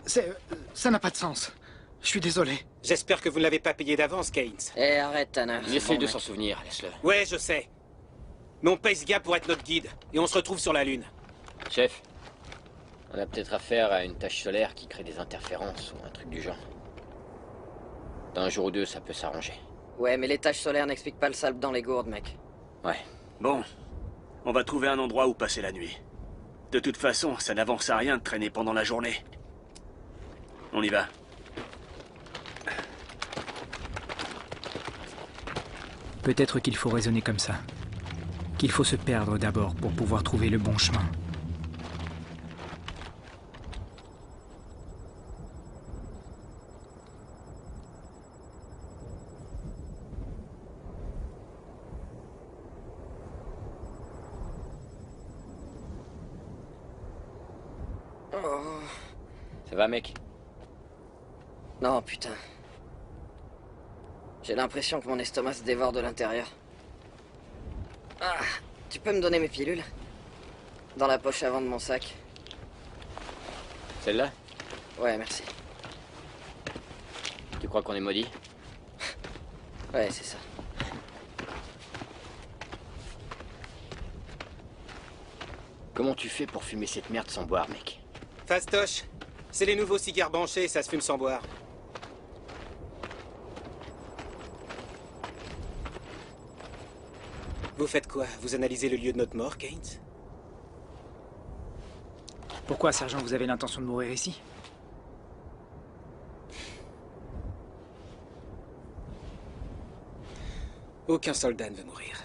Ça n'a pas de sens. Je suis désolé. J'espère que vous ne l'avez pas payé d'avance, Keynes. Eh, arrête, Tanner. Il essaye de s'en souvenir, laisse-le. Ouais, je sais. Mais on paye ce gars pour être notre guide, et on se retrouve sur la Lune. Chef, on a peut-être affaire à une tache solaire qui crée des interférences ou un truc du genre. Dans un jour ou deux, ça peut s'arranger. Ouais, mais les taches solaires n'expliquent pas le sale dans les gourdes, mec. Ouais. Bon, on va trouver un endroit où passer la nuit. De toute façon, ça n'avance à rien de traîner pendant la journée. On y va. Peut-être qu'il faut raisonner comme ça. Qu'il faut se perdre d'abord pour pouvoir trouver le bon chemin. Ça va, mec? Non, putain. J'ai l'impression que mon estomac se dévore de l'intérieur. Ah, tu peux me donner mes pilules? Dans la poche avant de mon sac. Celle-là? Ouais, merci. Tu crois qu'on est maudit? Ouais, c'est ça. Comment tu fais pour fumer cette merde sans boire, mec? Fastoche, c'est les nouveaux cigares branchés, ça se fume sans boire. Vous faites quoi? Vous analysez le lieu de notre mort, Keynes? Pourquoi, sergent, vous avez l'intention de mourir ici? Aucun soldat ne veut mourir.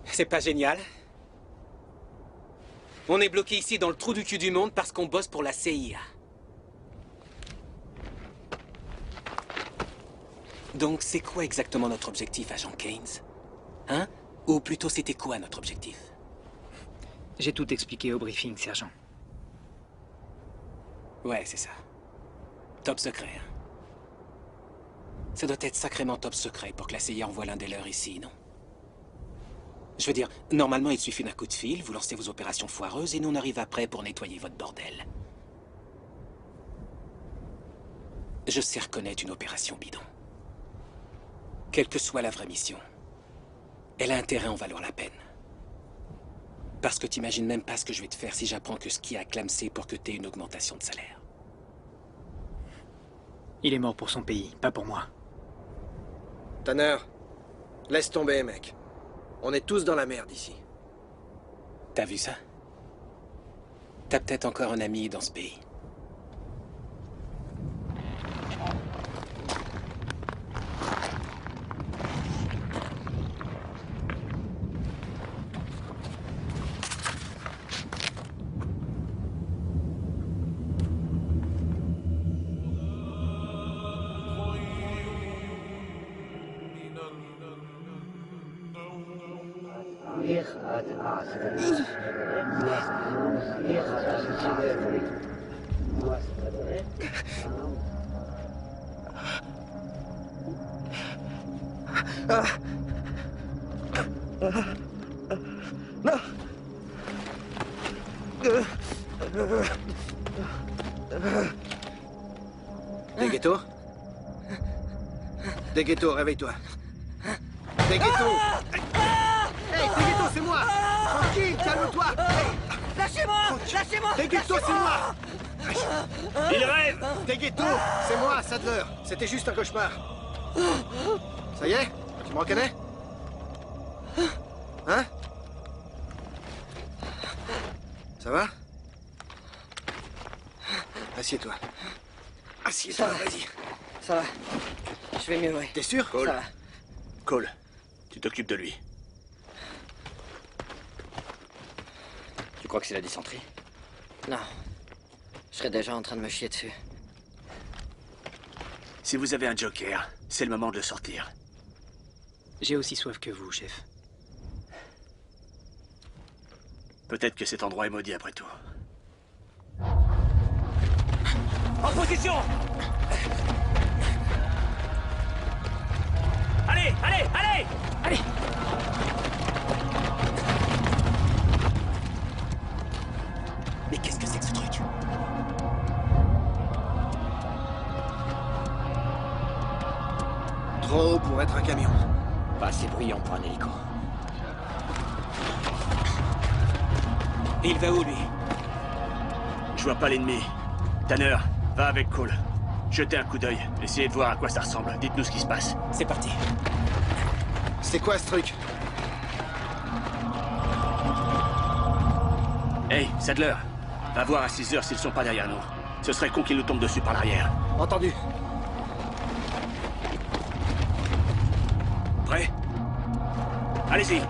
C'est pas génial? On est bloqué ici dans le trou du cul du monde parce qu'on bosse pour la CIA. Donc c'est quoi exactement notre objectif, agent Keynes? Hein? Ou plutôt c'était quoi notre objectif? J'ai tout expliqué au briefing, sergent. Ouais, c'est ça. Top secret, hein? Ça doit être sacrément top secret pour que la CIA envoie l'un des leurs ici, non? Je veux dire, normalement, il suffit d'un coup de fil, vous lancez vos opérations foireuses et nous on arrive après pour nettoyer votre bordel. Je sais reconnaître une opération bidon. Quelle que soit la vraie mission, elle a intérêt à en valoir la peine. Parce que t'imagines même pas ce que je vais te faire si j'apprends que Ski a clamsé pour que t'aies une augmentation de salaire. Il est mort pour son pays, pas pour moi. Tanner, laisse tomber, mec. On est tous dans la merde ici. T'as vu ça? T'as peut-être encore un ami dans ce pays. Non. Des ghettos? Des ghettos, réveille-toi. Des ghettos! Hey, des ghettos, c'est moi! Tranquille, calme-toi! Hey. Lâchez-moi! Lâchez-moi! Des ghettos, c'est moi! Il rêve! Des ghettos, c'est moi, Sadler. C'était juste un cauchemar. Ça y est? Tu me reconnais? Hein? Ça va? Assieds-toi. Assieds-toi, vas-y. Ça va. Je vais mieux, ouais. T'es sûr? Cole. Ça va. Cole, tu t'occupes de lui. Tu crois que c'est la dysenterie? Non. Je serais déjà en train de me chier dessus. Si vous avez un joker, c'est le moment de le sortir. J'ai aussi soif que vous, chef. Peut-être que cet endroit est maudit après tout. En position! Allez, allez, allez! Allez! Mais qu'est-ce que c'est que ce truc? Trop haut pour être un camion. Pas assez bruyant pour un hélico. Et il va où, lui? Je vois pas l'ennemi. Tanner, va avec Cole. Jetez un coup d'œil. Essayez de voir à quoi ça ressemble. Dites-nous ce qui se passe. C'est parti. C'est quoi ce truc? Hey, Sadler, va voir à 6 heures s'ils sont pas derrière nous. Ce serait con qu'ils nous tombent dessus par l'arrière. Entendu. Prêt? Allez-y.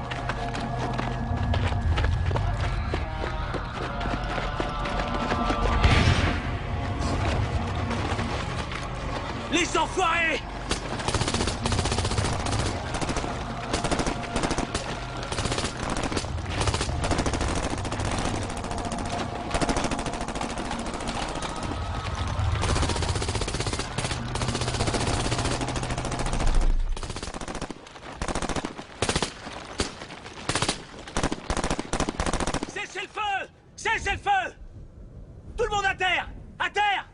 Les enfoirés! Cessez le feu! Cessez le feu! Tout le monde à terre! À terre!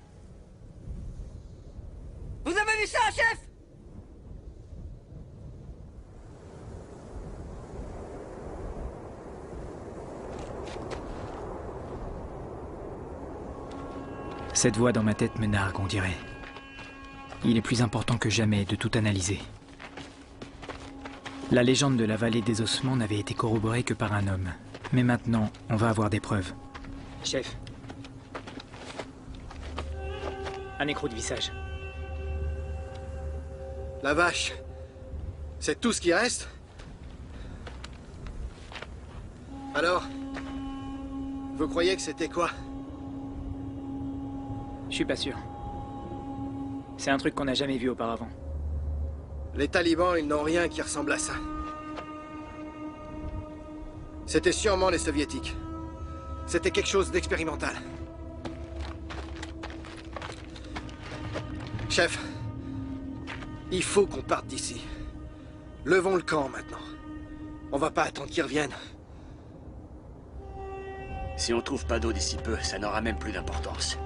Vous avez vu ça, chef? Cette voix dans ma tête me nargue, on dirait. Il est plus important que jamais de tout analyser. La légende de la vallée des ossements n'avait été corroborée que par un homme. Mais maintenant, on va avoir des preuves. Chef. Un écrou de visage. La vache. C'est tout ce qui reste? Alors? Vous croyez que c'était quoi? Je suis pas sûr. C'est un truc qu'on n'a jamais vu auparavant. Les talibans, ils n'ont rien qui ressemble à ça. C'était sûrement les soviétiques. C'était quelque chose d'expérimental. Chef, il faut qu'on parte d'ici. Levons le camp maintenant. On va pas attendre qu'ils reviennent. Si on trouve pas d'eau d'ici peu, ça n'aura même plus d'importance.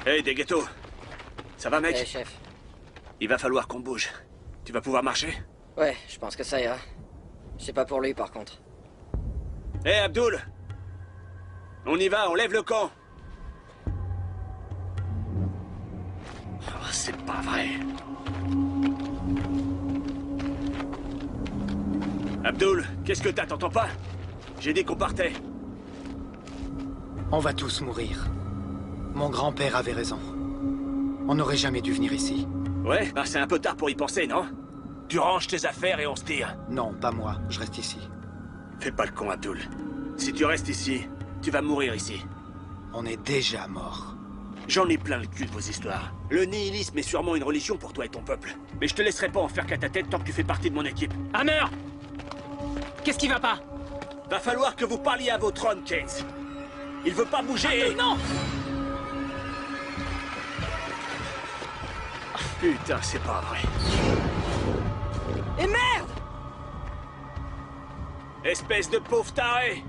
Hey, des ghettos. Ça va, mec? Ouais, chef. Il va falloir qu'on bouge. Tu vas pouvoir marcher? Ouais, je pense que ça ira. C'est pas pour lui, par contre. Hé, Abdul! On y va, on lève le camp! Oh, c'est pas vrai. Abdul, qu'est-ce que t'as, t'entends pas? J'ai dit qu'on partait. On va tous mourir. Mon grand-père avait raison. On n'aurait jamais dû venir ici. Ouais, bah c'est un peu tard pour y penser, non? Tu ranges tes affaires et on se tire. Non, pas moi. Je reste ici. Fais pas le con, Abdul. Si tu restes ici, tu vas mourir ici. On est déjà mort. J'en ai plein le cul de vos histoires. Le nihilisme est sûrement une religion pour toi et ton peuple. Mais je te laisserai pas en faire qu'à ta tête tant que tu fais partie de mon équipe. Hammer! Qu'est-ce qui va pas? Va falloir que vous parliez à votre homme, Keynes. Il veut pas bouger et... Non! Putain, c'est pas vrai. Et merde! Espèce de pauvre taré!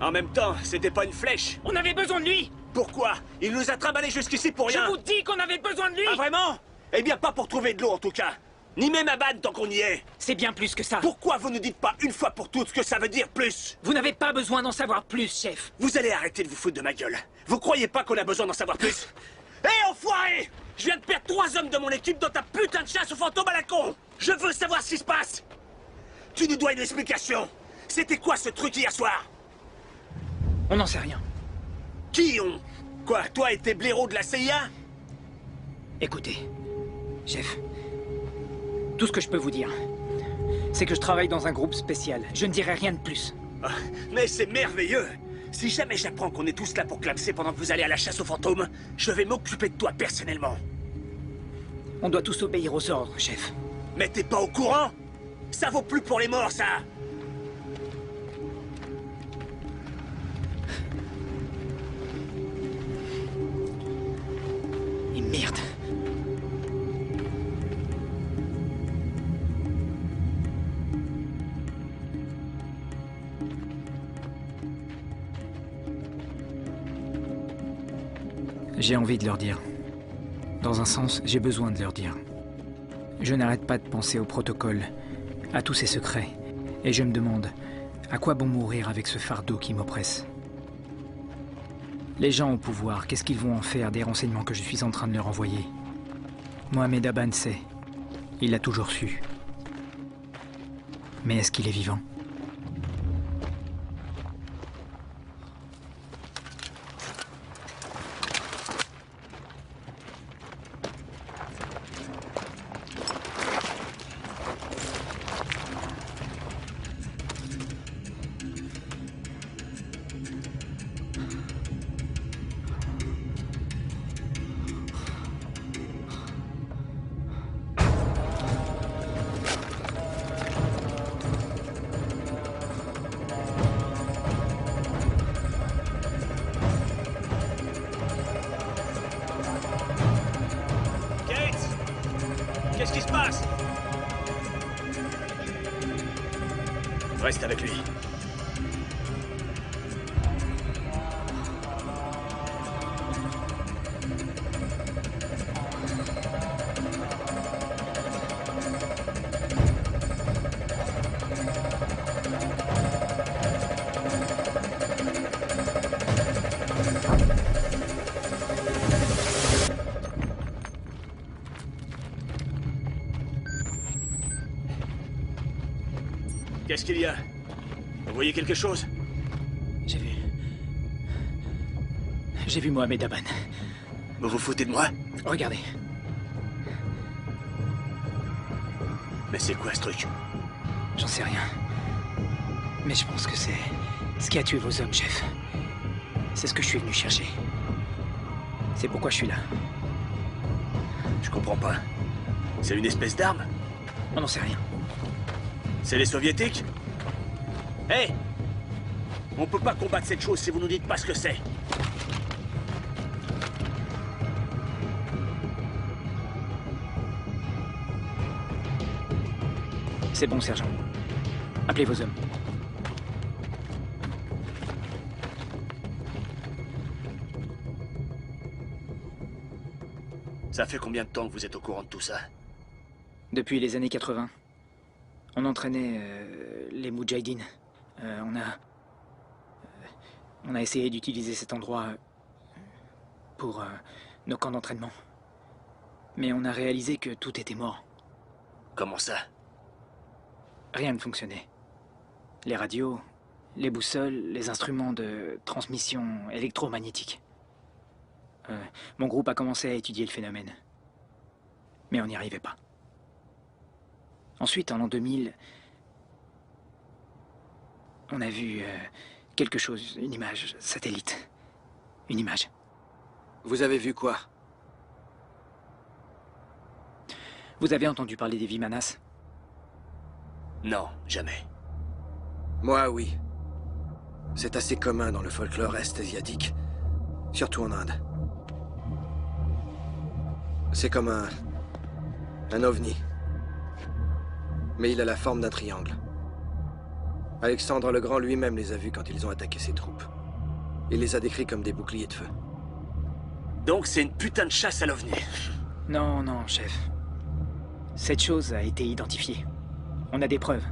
En même temps, c'était pas une flèche. On avait besoin de lui! Pourquoi? Il nous a trimballés jusqu'ici pour rien. Je vous dis qu'on avait besoin de lui! Ah vraiment? Eh bien, pas pour trouver de l'eau en tout cas. Ni même à Ban tant qu'on y est. C'est bien plus que ça. Pourquoi vous ne dites pas une fois pour toutes ce que ça veut dire plus? Vous n'avez pas besoin d'en savoir plus, chef. Vous allez arrêter de vous foutre de ma gueule. Vous croyez pas qu'on a besoin d'en savoir plus? Hé, enfoiré! Je viens de perdre 3 hommes de mon équipe dans ta putain de chasse aux fantômes à la con! Je veux savoir ce qui se passe! Tu nous dois une explication! C'était quoi ce truc hier soir? On n'en sait rien. Qui on? Quoi, toi et tes blaireaux de la CIA? Écoutez, chef, tout ce que je peux vous dire, c'est que je travaille dans un groupe spécial. Je ne dirai rien de plus. Ah, mais c'est merveilleux! Si jamais j'apprends qu'on est tous là pour clamser pendant que vous allez à la chasse aux fantômes, je vais m'occuper de toi personnellement. On doit tous obéir aux ordres, chef. Mais t'es pas au courant? Ça vaut plus pour les morts, ça! Et merde! J'ai envie de leur dire. Dans un sens, j'ai besoin de leur dire. Je n'arrête pas de penser au protocole, à tous ces secrets, et je me demande, à quoi bon mourir avec ce fardeau qui m'oppresse? Les gens au pouvoir, qu'est-ce qu'ils vont en faire des renseignements que je suis en train de leur envoyer? Mohamed Aban sait. Il l'a toujours su. Mais est-ce qu'il est vivant? Qu'est-ce qui se passe? Reste avec lui. Qu'est-ce qu'il y a? Vous voyez quelque chose? J'ai vu Mohamed Aban. Vous vous foutez de moi? Regardez. Mais c'est quoi ce truc? J'en sais rien. Mais je pense que c'est ce qui a tué vos hommes, chef. C'est ce que je suis venu chercher. C'est pourquoi je suis là. Je comprends pas. C'est une espèce d'arme? On n'en sait rien. C'est les soviétiques? Hé! Hey, on peut pas combattre cette chose si vous nous dites pas ce que c'est. C'est bon, sergent. Appelez vos hommes. Ça fait combien de temps que vous êtes au courant de tout ça? Depuis les années 80. On entraînait les Moudjahidines. On a essayé d'utiliser cet endroit pour nos camps d'entraînement. Mais on a réalisé que tout était mort. Comment ça? Rien ne fonctionnait. Les radios, les boussoles, les instruments de transmission électromagnétique. Mon groupe a commencé à étudier le phénomène. Mais on n'y arrivait pas. Ensuite, en l'an 2000, on a vu quelque chose, une image satellite. Une image. Vous avez vu quoi? Vous avez entendu parler des Vimanas? Non, jamais. Moi, oui. C'est assez commun dans le folklore est-asiatique. Surtout en Inde. C'est comme un ovni. Mais il a la forme d'un triangle. Alexandre le Grand lui-même les a vus quand ils ont attaqué ses troupes. Il les a décrits comme des boucliers de feu. Donc c'est une putain de chasse à l'OVNI. Non, non, chef. Cette chose a été identifiée. On a des preuves.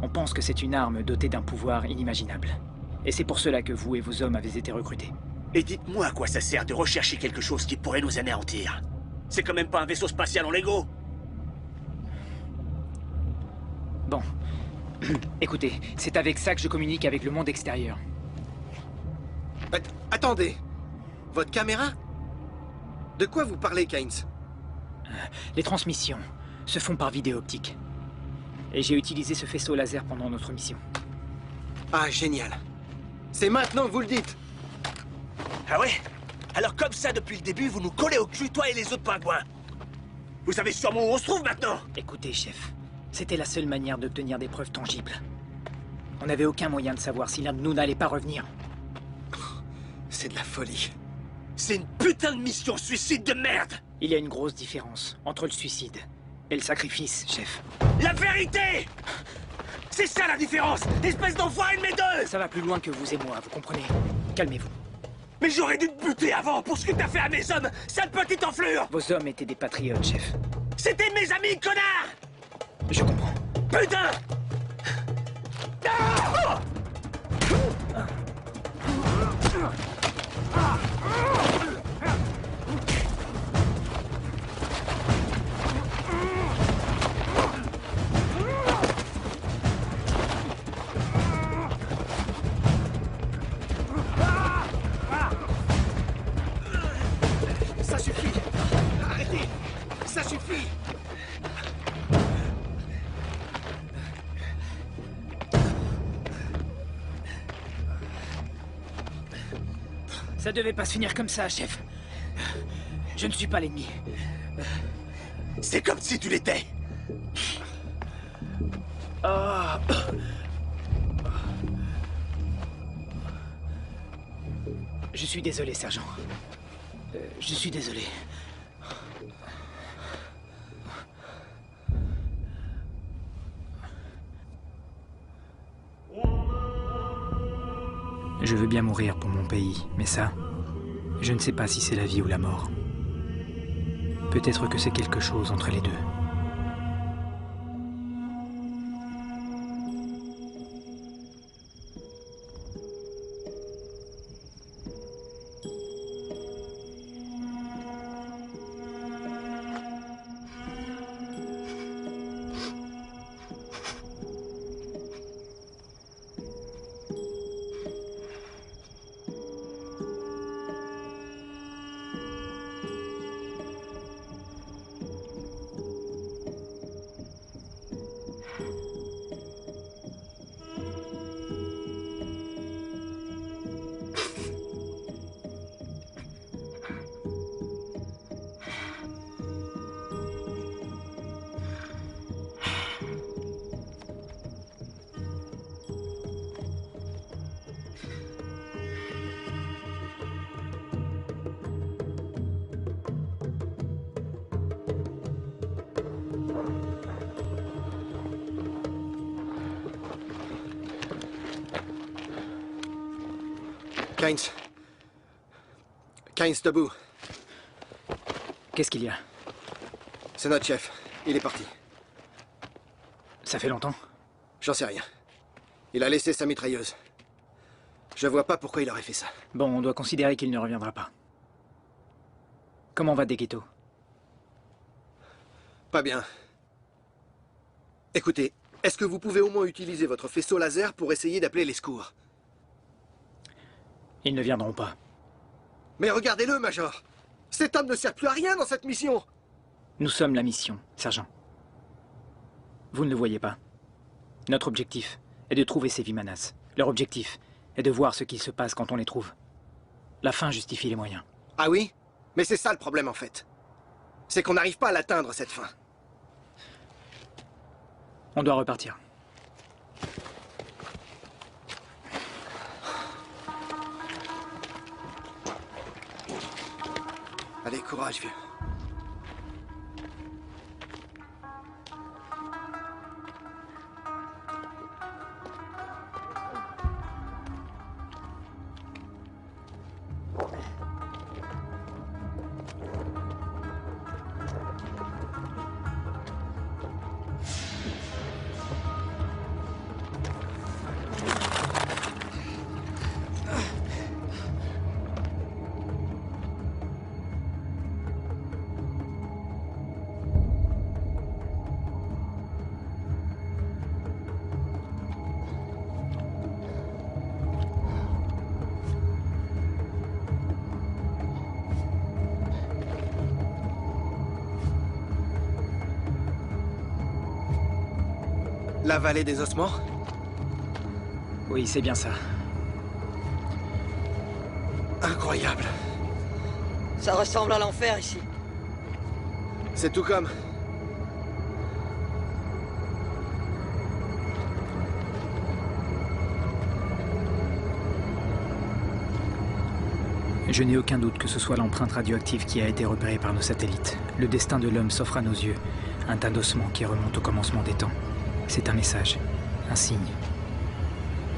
On pense que c'est une arme dotée d'un pouvoir inimaginable. Et c'est pour cela que vous et vos hommes avez été recrutés. Et dites-moi à quoi ça sert de rechercher quelque chose qui pourrait nous anéantir. C'est quand même pas un vaisseau spatial en Lego. Bon. Écoutez, c'est avec ça que je communique avec le monde extérieur. Attendez. Votre caméra? De quoi vous parlez, Keynes? Les transmissions se font par vidéo optique. Et j'ai utilisé ce faisceau laser pendant notre mission. Ah, génial. C'est maintenant que vous le dites. Ah ouais? Alors comme ça, depuis le début, vous nous collez au cul, toi et les autres pingouins. Vous savez sûrement où on se trouve maintenant? Écoutez, chef. C'était la seule manière d'obtenir des preuves tangibles. On n'avait aucun moyen de savoir si l'un de nous n'allait pas revenir. C'est de la folie. C'est une putain de mission suicide de merde! Il y a une grosse différence entre le suicide et le sacrifice, chef. La vérité! C'est ça la différence! Espèce d'enfoiré de mes deux! Ça va plus loin que vous et moi, vous comprenez? Calmez-vous. Mais j'aurais dû te buter avant pour ce que t'as fait à mes hommes, sale petite enflure! Vos hommes étaient des patriotes, chef. C'était mes amis, connard! Je comprends. Putain! Ah! Ça suffit! Arrêtez! Ça suffit! Ça devait pas se finir comme ça, chef. Je ne suis pas l'ennemi. C'est comme si tu l'étais! Je suis désolé, sergent. Je suis désolé. Je veux bien mourir pour mon pays, mais ça, je ne sais pas si c'est la vie ou la mort. Peut-être que c'est quelque chose entre les deux. Keynes. Keynes, debout. Qu'est-ce qu'il y a? C'est notre chef. Il est parti. Ça fait longtemps? J'en sais rien. Il a laissé sa mitrailleuse. Je vois pas pourquoi il aurait fait ça. Bon, on doit considérer qu'il ne reviendra pas. Comment va Deketo? Pas bien. Écoutez, est-ce que vous pouvez au moins utiliser votre faisceau laser pour essayer d'appeler les secours? Ils ne viendront pas. Mais regardez-le, Major! Cet homme ne sert plus à rien dans cette mission! Nous sommes la mission, sergent. Vous ne le voyez pas. Notre objectif est de trouver ces Vimanas. Leur objectif est de voir ce qu'il se passe quand on les trouve. La fin justifie les moyens. Ah oui? Mais c'est ça le problème, en fait. C'est qu'on n'arrive pas à l'atteindre, cette fin. On doit repartir. Allez, courage, vieux. La vallée des ossements? Oui, c'est bien ça. Incroyable. Ça ressemble à l'enfer ici. C'est tout comme. Je n'ai aucun doute que ce soit l'empreinte radioactive qui a été repérée par nos satellites. Le destin de l'homme s'offre à nos yeux. Un tas d'ossements qui remonte au commencement des temps. C'est un message, un signe.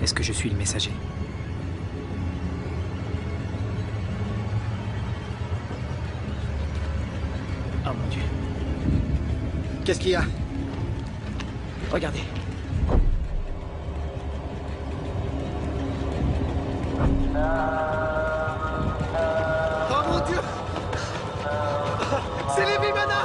Est-ce que je suis le messager? Qu'est-ce qu'il y a? Regardez. Oh mon Dieu! C'est les Vimana!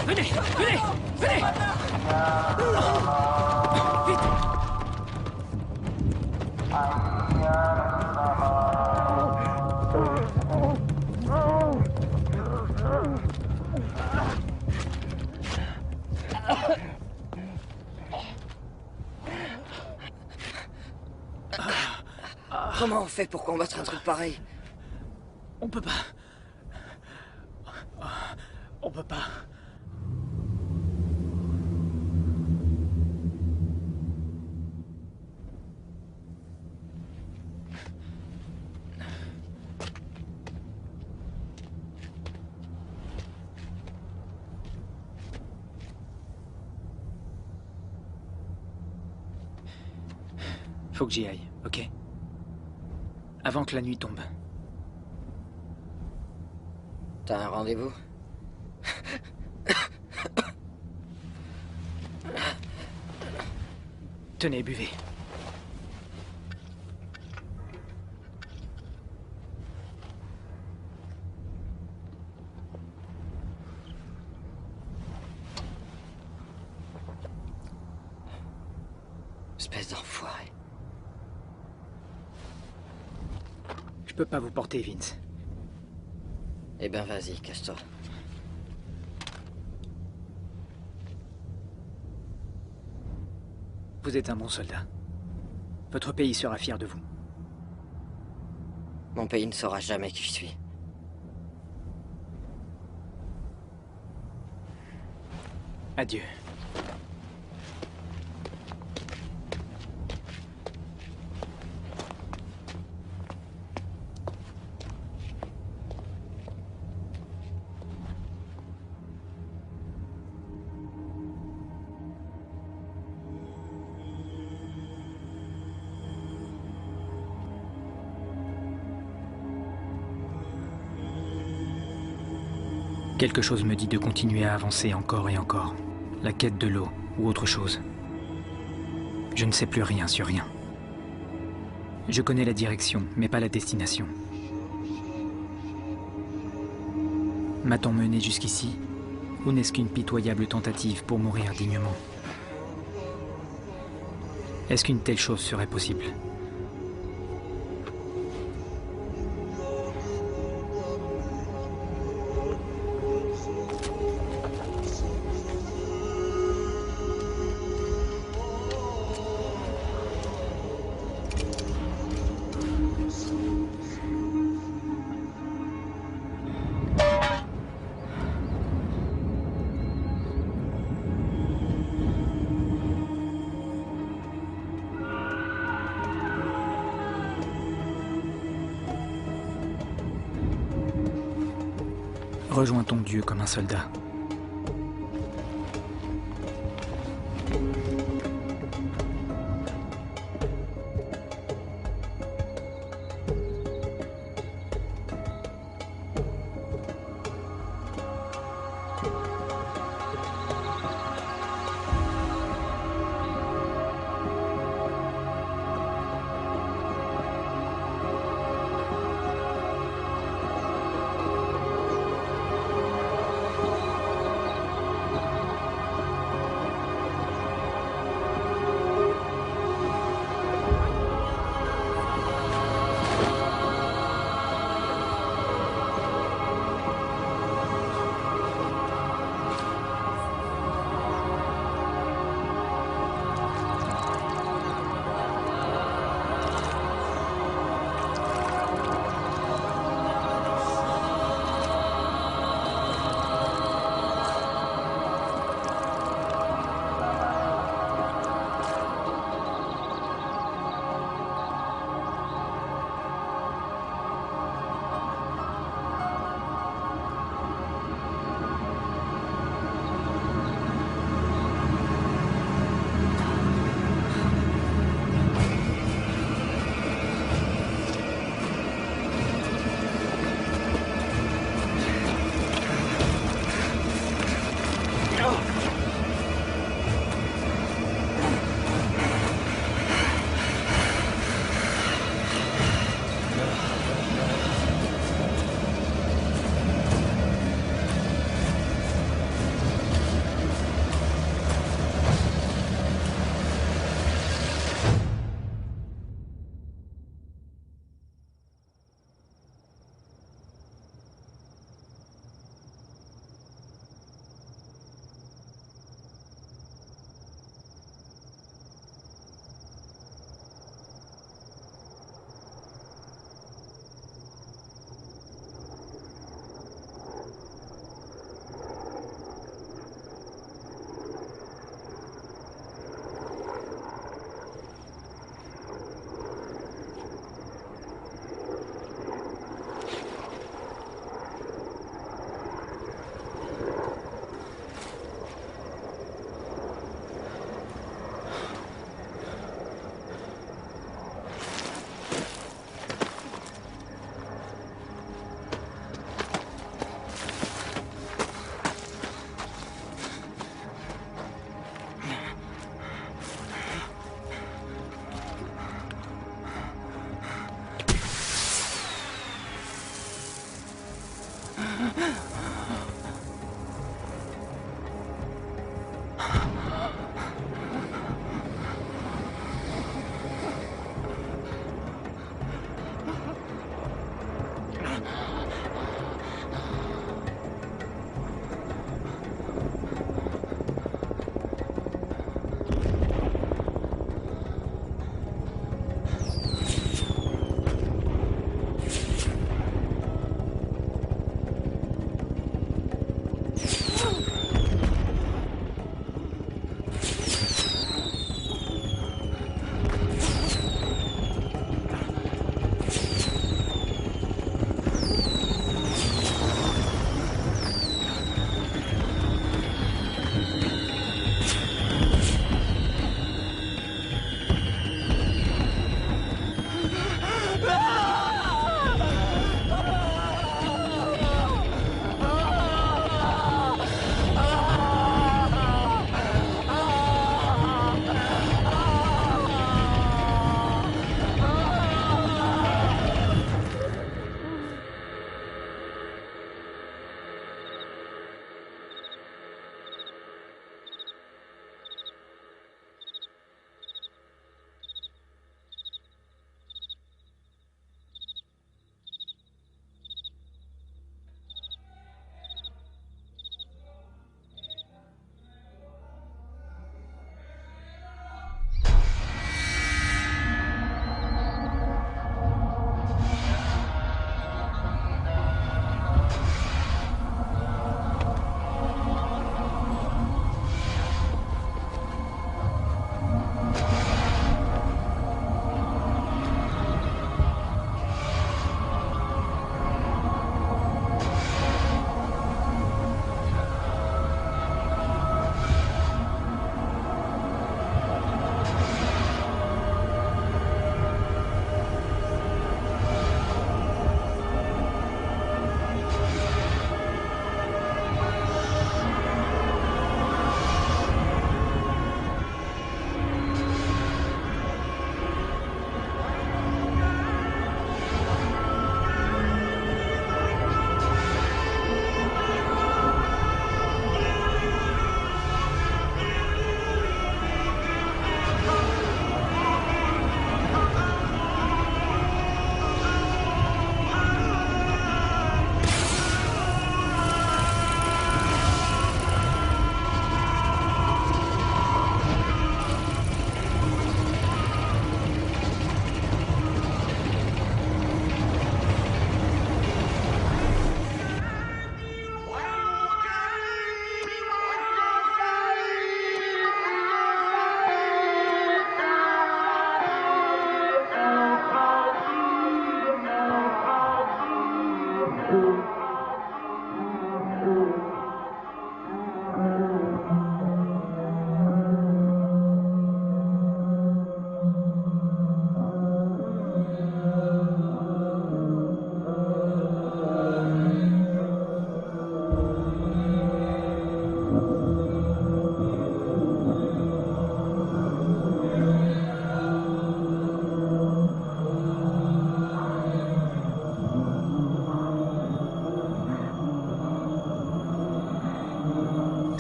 Venez! Venez! Venez! Vite! Comment on fait pour combattre un truc pareil? On peut pas. On peut pas. Faut que j'y aille, ok? Avant que la nuit tombe. T'as un rendez-vous? Tenez, buvez. Espèce d'enfoiré. Je peux pas vous porter, Vince. Eh ben vas-y, casse-toi. Vous êtes un bon soldat. Votre pays sera fier de vous. Mon pays ne saura jamais qui je suis. Adieu. Quelque chose me dit de continuer à avancer encore et encore. La quête de l'eau ou autre chose. Je ne sais plus rien sur rien. Je connais la direction, mais pas la destination. M'a-t-on mené jusqu'ici? Ou n'est-ce qu'une pitoyable tentative pour mourir dignement? Est-ce qu'une telle chose serait possible? Rejoins ton Dieu comme un soldat.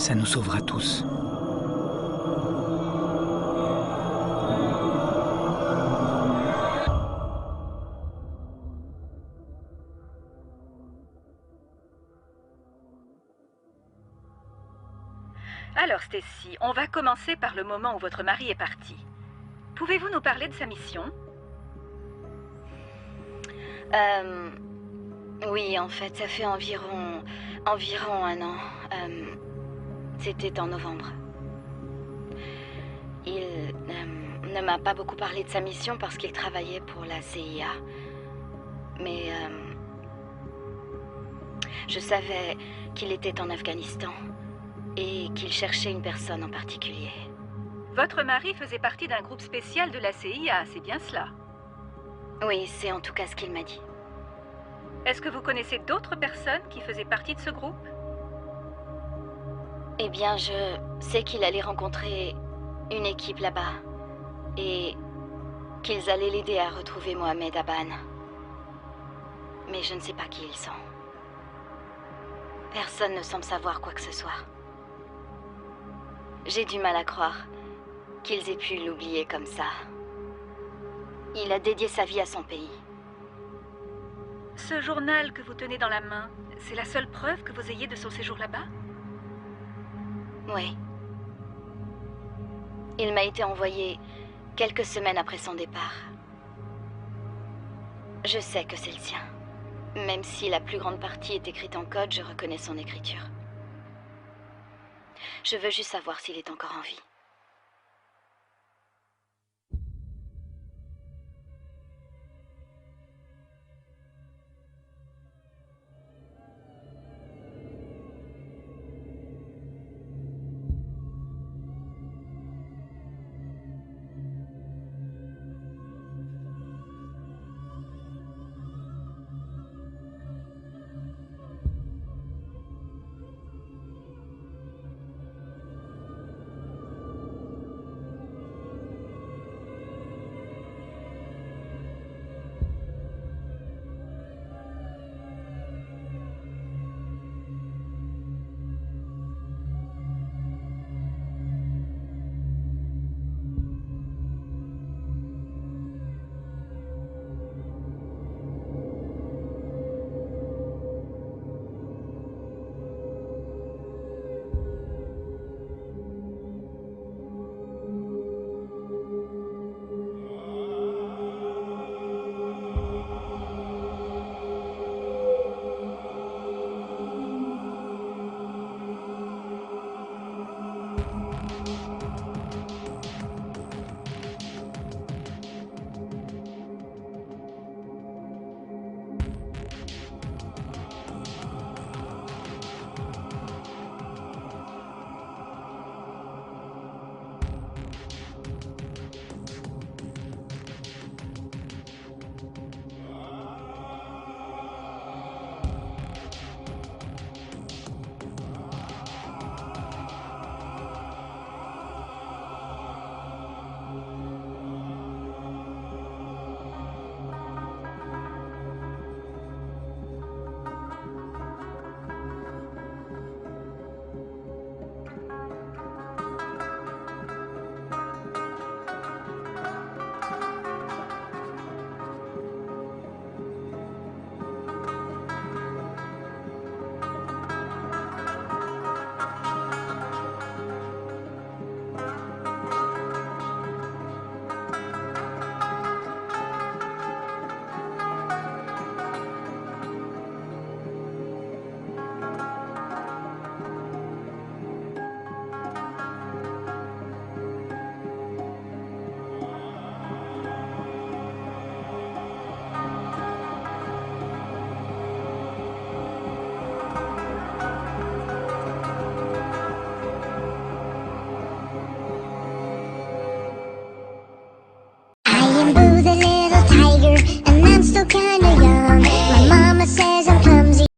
Ça nous sauvera tous. Alors Stacy, on va commencer par le moment où votre mari est parti. Pouvez-vous nous parler de sa mission? Oui, en fait, ça fait environ 1 an. C'était en novembre. Il ne m'a pas beaucoup parlé de sa mission parce qu'il travaillait pour la CIA. Mais je savais qu'il était en Afghanistan et qu'il cherchait une personne en particulier. Votre mari faisait partie d'un groupe spécial de la CIA, c'est bien cela? Oui, c'est en tout cas ce qu'il m'a dit. Est-ce que vous connaissez d'autres personnes qui faisaient partie de ce groupe? Eh bien, je sais qu'il allait rencontrer une équipe là-bas et qu'ils allaient l'aider à retrouver Mohamed Aban. Mais je ne sais pas qui ils sont. Personne ne semble savoir quoi que ce soit. J'ai du mal à croire qu'ils aient pu l'oublier comme ça. Il a dédié sa vie à son pays. Ce journal que vous tenez dans la main, c'est la seule preuve que vous ayez de son séjour là-bas? Oui. Il m'a été envoyé quelques semaines après son départ. Je sais que c'est le sien. Même si la plus grande partie est écrite en code, je reconnais son écriture. Je veux juste savoir s'il est encore en vie. I am Boozeless.